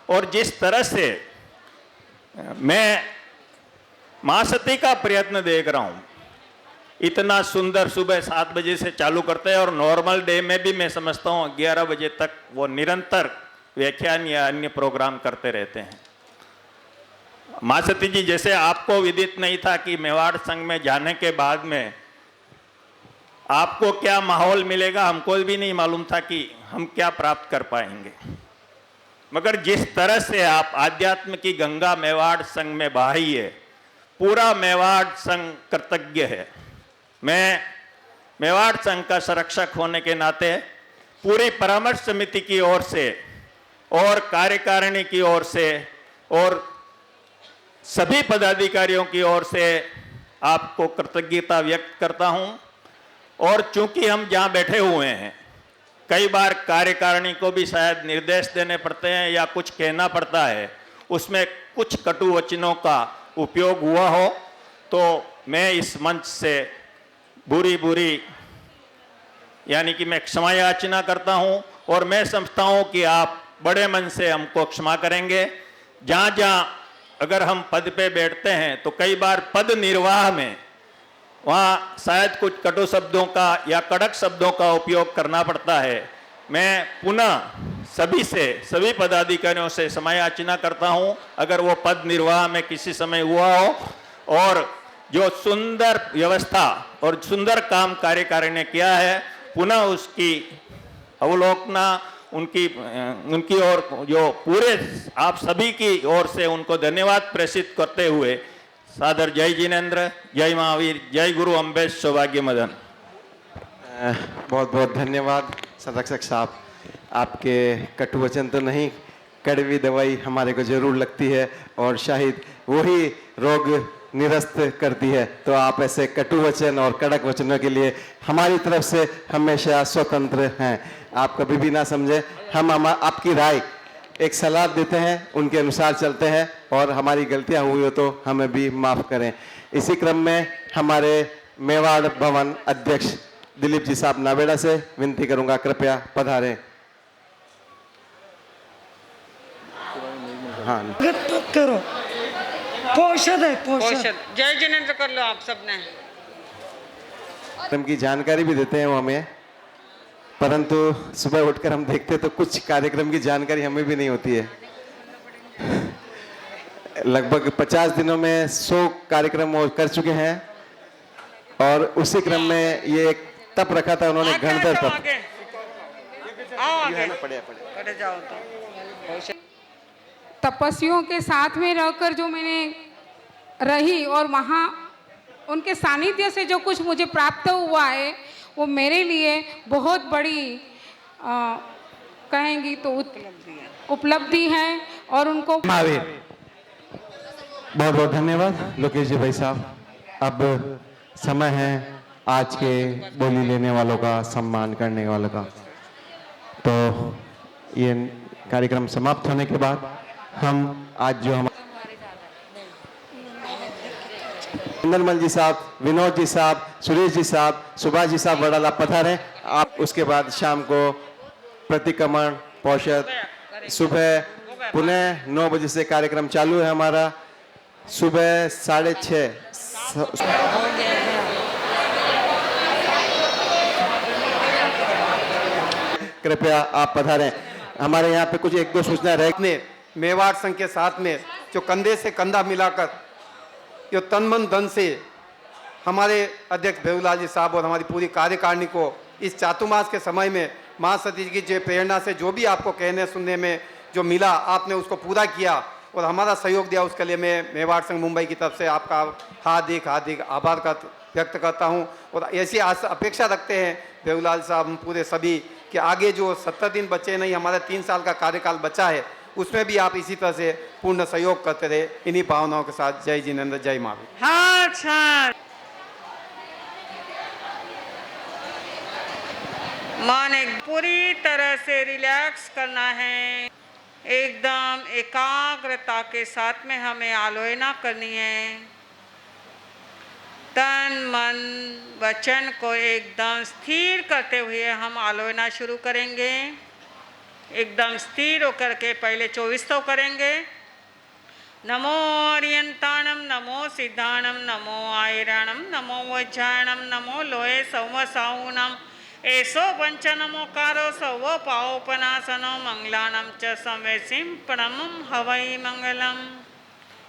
और जिस तरह से मैं महासती का प्रयत्न देख रहा हूं, इतना सुंदर सुबह 7 बजे से चालू करते हैं और नॉर्मल डे में भी मैं समझता हूं 11 बजे तक वो निरंतर व्याख्यान या अन्य प्रोग्राम करते रहते हैं। महासती जी, जैसे आपको विदित नहीं था कि मेवाड़ संघ में जाने के बाद में आपको क्या माहौल मिलेगा, हमको भी नहीं मालूम था कि हम क्या प्राप्त कर पाएंगे, मगर जिस तरह से आप आध्यात्म की गंगा मेवाड़ संघ में बहाई है, पूरा मेवाड़ संघ कृतज्ञ है। मैं मेवाड़ संघ का संरक्षक होने के नाते पूरी परामर्श समिति की ओर से और कार्यकारिणी की ओर से और सभी पदाधिकारियों की ओर से आपको कृतज्ञता व्यक्त करता हूं। और चूंकि हम जहाँ बैठे हुए हैं, कई बार कार्यकारिणी को भी शायद निर्देश देने पड़ते हैं या कुछ कहना पड़ता है, उसमें कुछ कटु वचनों का उपयोग हुआ हो तो मैं इस मंच से बुरी यानी कि मैं क्षमा याचना करता हूं और मैं समझता हूं कि आप बड़े मन से हमको क्षमा करेंगे। जहाँ जहाँ अगर हम पद पे बैठते हैं तो कई बार पद निर्वाह में वहाँ शायद कुछ कटु शब्दों का या कड़क शब्दों का उपयोग करना पड़ता है। मैं पुनः सभी पदाधिकारियों से क्षमा याचना करता हूँ अगर वो पद निर्वाह में किसी समय हुआ हो, और जो सुंदर व्यवस्था और सुंदर काम कार्यकारिणी ने किया है, पुनः उसकी अवलोकना उनकी ओर जो पूरे आप सभी की ओर से उनको धन्यवाद प्रेषित करते हुए सादर जय जिनेन्द्र, जय महावीर, जय गुरु अम्बेश सौभाग्य मदन। बहुत बहुत धन्यवाद संरक्षक साहब। आपके कटु वचन तो नहीं, कड़वी दवाई हमारे को जरूर लगती है और शायद वही रोग निरस्त करती है। तो आप ऐसे कटु वचन और कड़क वचनों के लिए हमारी तरफ से हमेशा स्वतंत्र हैं। आप कभी भी ना समझे, हम आपकी राय एक सलाह देते हैं, उनके अनुसार चलते हैं और हमारी गलतियां हुई हो तो हमें भी माफ़ करें। इसी क्रम में हमारे मेवाड़ भवन अध्यक्ष दिलीप जी साहब नावेड़ा से विनती करूंगा, कृपया पधारें। हाँ, करो पोषद है पोषद। जय जिनेन्द्र कर लो आप सबने। कार्यक्रम की जानकारी भी देते हैं वो हमें, परंतु सुबह उठकर हम देखते तो कुछ कार्यक्रम की जानकारी हमें भी नहीं होती है। लगभग 50 दिनों में 100 कार्यक्रम वो कर चुके हैं और उसी क्रम में ये एक तप रखा था उन्होंने, गणतंत्र तप। आओ आगे पढ़े जाओ तो। तपस्वियों के साथ में रहकर जो मैंने रही और वहाँ उनके सानिध्य से जो कुछ मुझे प्राप्त हुआ है वो मेरे लिए बहुत बड़ी कहेंगी तो उपलब्धि है और उनको महावीर। बहुत बहुत धन्यवाद लोकेश जी भाई साहब। अब समय है आज के बोली लेने वालों का सम्मान करने वालों का। तो ये कार्यक्रम समाप्त होने के बाद हम आज जो हम निर्मल जी साहब, विनोद जी साहब, सुरेश जी साहब, सुभाष जी साहब वड़ाला पधारें। आप उसके बाद शाम को प्रतिक्रमण पौषद सुबह पुनः 9 बजे से कार्यक्रम चालू है हमारा। सुबह 6:30 कृपया आप पधारें। हमारे यहाँ पे कुछ 1-2 सूचना रहे। मेवाड़ संघ के साथ में जो कंधे से कंधा मिलाकर जो तन मन धन से हमारे अध्यक्ष भेऊलाल जी साहब और हमारी पूरी कार्यकारिणी को इस चातुर्मास के समय में माँ सती जी की जो प्रेरणा से जो भी आपको कहने सुनने में जो मिला, आपने उसको पूरा किया और हमारा सहयोग दिया, उसके लिए मैं मेवाड़ संघ मुंबई की तरफ से आपका हार्दिक आभार व्यक्त करता हूं। और ऐसी अपेक्षा रखते हैं भेऊलाल साहब, हम पूरे सभी कि आगे जो 70 दिन बचे नहीं, हमारा 3 साल का कार्यकाल बचा है, उसमें भी आप इसी तरह से पूर्ण सहयोग करते रहे। इन्हीं भावनाओं के साथ जय जिनेन्द्र, जय महावीर। हाँ अच्छा, माने पूरी तरह से रिलैक्स करना है, एकदम एकाग्रता के साथ में हमें आलोचना करनी है। तन मन वचन को एकदम स्थिर करते हुए हम आलोचना शुरू करेंगे। एकदम स्थिर होकर के पहले 24 तो करेंगे। नमो अर्यंताणम, नमो सिद्धाणम, नमो आयरणम, नमो वज्रायणम, नमो लोहे संवसाऊनम, ऐसो पंच नमोकारो सव पावपनासनो मंगलानम च संवेसिम परमम हवई मंगलम।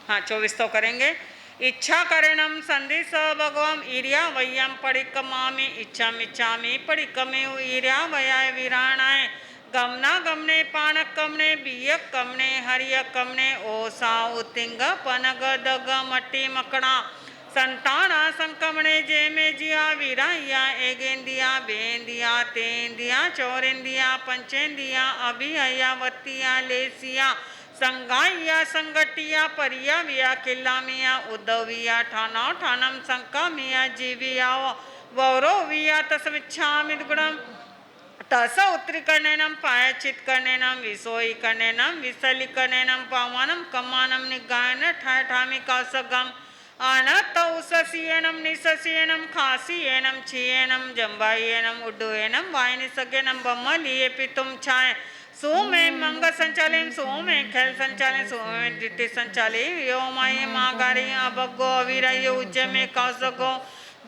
हाँ 24 तो करेंगे। इच्छा करणम संधि स भगवम ईर्या वयम परिकमामि, इच्छाम इच्छामि परिकमे ईर्या वयाय विराणाय, गमना गमने पानक कमने बियक कमने हरिय कमने ओसा उतिंग पनग दग मट्टी मकड़ा, संताना संकमणे जेमे जिया विराया एगेंदिया बेंदिया तेंदिया चौरेंदिया पंचेंदिया अभिहया वत्तिया लेसिया संगाइया संगटिया परिया विया किल्ला मिया उद्धविया ठाना ठानम संका मिया जीवियाओ वौरो विया तस्मिच्छामि दुग्धम तस उत्तरीकरणेन पायचित्करणेन विसोयीकरणेन विसलीकरणेन पावमानं कमानं निगायन ठाय ठामि कौसगम अनत उससीयनं निससीयनं खासीयनं छियनं जंबायनं उड्डयनं वायनिसगेनं बम्मलिये पितुम छाय सोमे मंग संचालन सोमे खेल संचालन सोमे दिट्टि संचाले योमाय मागारी अबगो अविरय उज्जमे कौसगो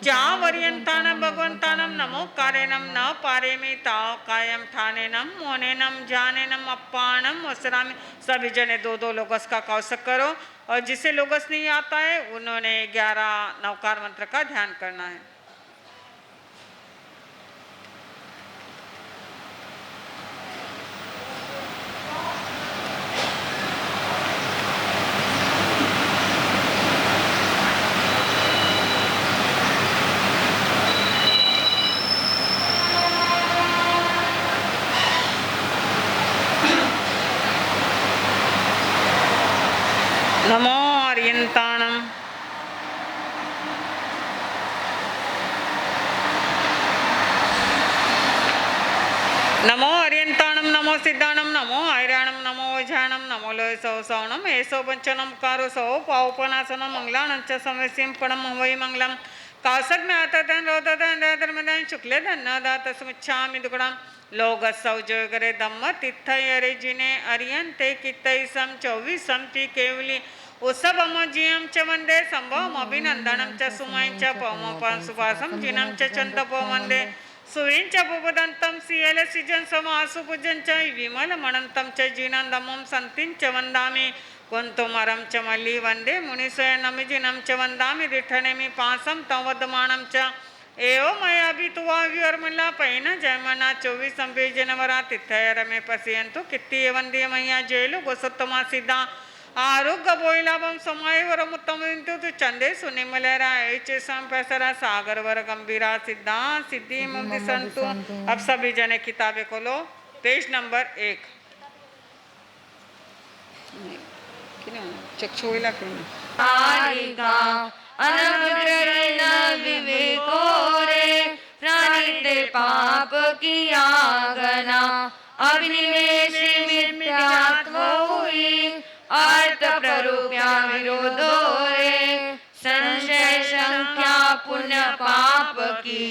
जावर्यंतानं भगवंतानं नमो कारेणं न पारेमि ताव कायम ठानेनं मोनेनं जानेनं अप्पानं वसरामि। सभी जने दो दो लोगस का कौशक करो और जिसे लोगस नहीं आता है उन्होंने 11 नवकार मंत्र का ध्यान करना है। नमो अर्यंताणम नमो अर्यंताणम नमो सिद्धाणम नमो ऐराणम नमो ओझाणम नमो लोय सौसवणम एसो पंचनम कारो सौ पावपनासनम मंगलाणं च समस्यं पणम वै मंगलम कासक में आता धन रोदा धन धर्मदान शुक्ल धन दा तस्मिच्छामि दुगणम लोग सौजो करे दम्म तिथय अरे जिने अरियंते कितई सम 24 समति केवली उत्सव अमजियम च वंदे संभवम अभिनंदनम च सुमयं च पवमपं सुभासम जिनं च चंदपो वंदे सुविं च बुबदंतं सियल सिजन समासु पूजन च विमल मणंतं च जिनंदमं संतिं च वंदामि कुंतुमरं च मल्ली वंदे मुनिसयनमि जिनं च वंदामि दिठनेमि पासं तं वदमानं च एवं मया भी तुवा विवर्मला पैना जयमना 24 संबे जनवरा तिथयर में पसियंतु कित्ती वंदे मैया जेलु गोसोत्तमा सिद्धा आरोग्य बोइलाभम समय वर उत्तम तु चंदे सुनिमलरा ऐचे संपसरा सागर वर गंभीरा सिद्धा सिद्धि मुक्ति संतु। अब सभी जने किताबें खोलो पेज नंबर 1 चक्षुला अनग्रहीण विवेको रे प्राणिते पाप किया गना अभिनिवेशी मिथ्यात्व हुई अर्थ प्ररूप्या विरोधो रे संशय संख्या पुण्य पाप की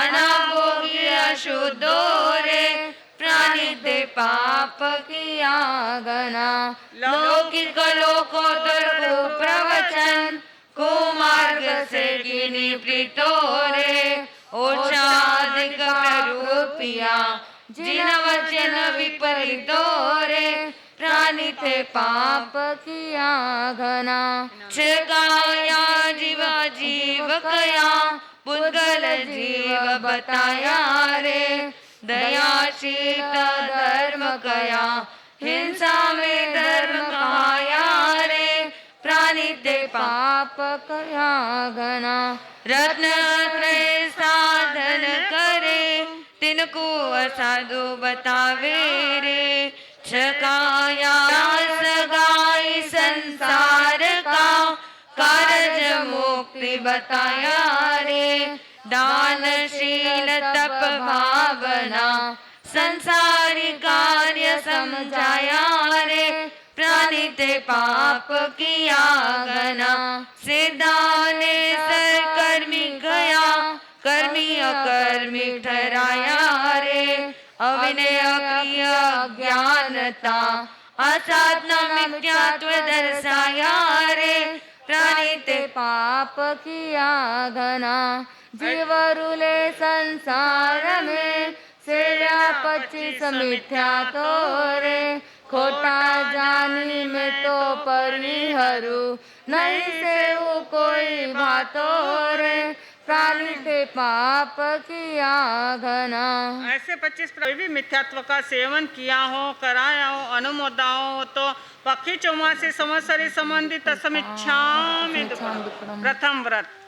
अनाभोगी अशुद्धो रे प्राणिते पाप किया गना लौकिक लोकोत्तर को प्रवचन कुमार्ग से गिनी प्रीतो रे ओषाधिक प्ररूपिया जिन वचन विपरीतो रे प्राणिते पाप किया घना छकाया जीवा जीव कया पुद्गल जीव बताया रे दयाशील धर्म कया हिंसा में धर्म काया रे प्राणिते पाप कया घना रत्न साधन करे तिनको असाधु बतावे रे छकाया सगाई संसार का कारज मुक्ति बताया रे दानशील तप भावना संसारी कार्य समझाया रे प्राणिते पाप किया गना सिद्धाने सर कर्मी गया कर्मी अकर्मी ठहराया रे अविनय की अज्ञानता असाधना मिथ्यात्व दर्शाया रे प्राणिते पाप किया घना जीवरुले संसार में सेरा 25 मिथ्या तो रे खोटा जानी में तो परिहरू नहीं से वो कोई बातो रे प्राणिते पाप किया घना। ऐसे 25 कोई भी मिथ्यात्व का सेवन किया हो कराया हो अनुमोदा हो तो पक्षी 84 संवत्सरी संबंधित समीक्षा में प्रथम व्रत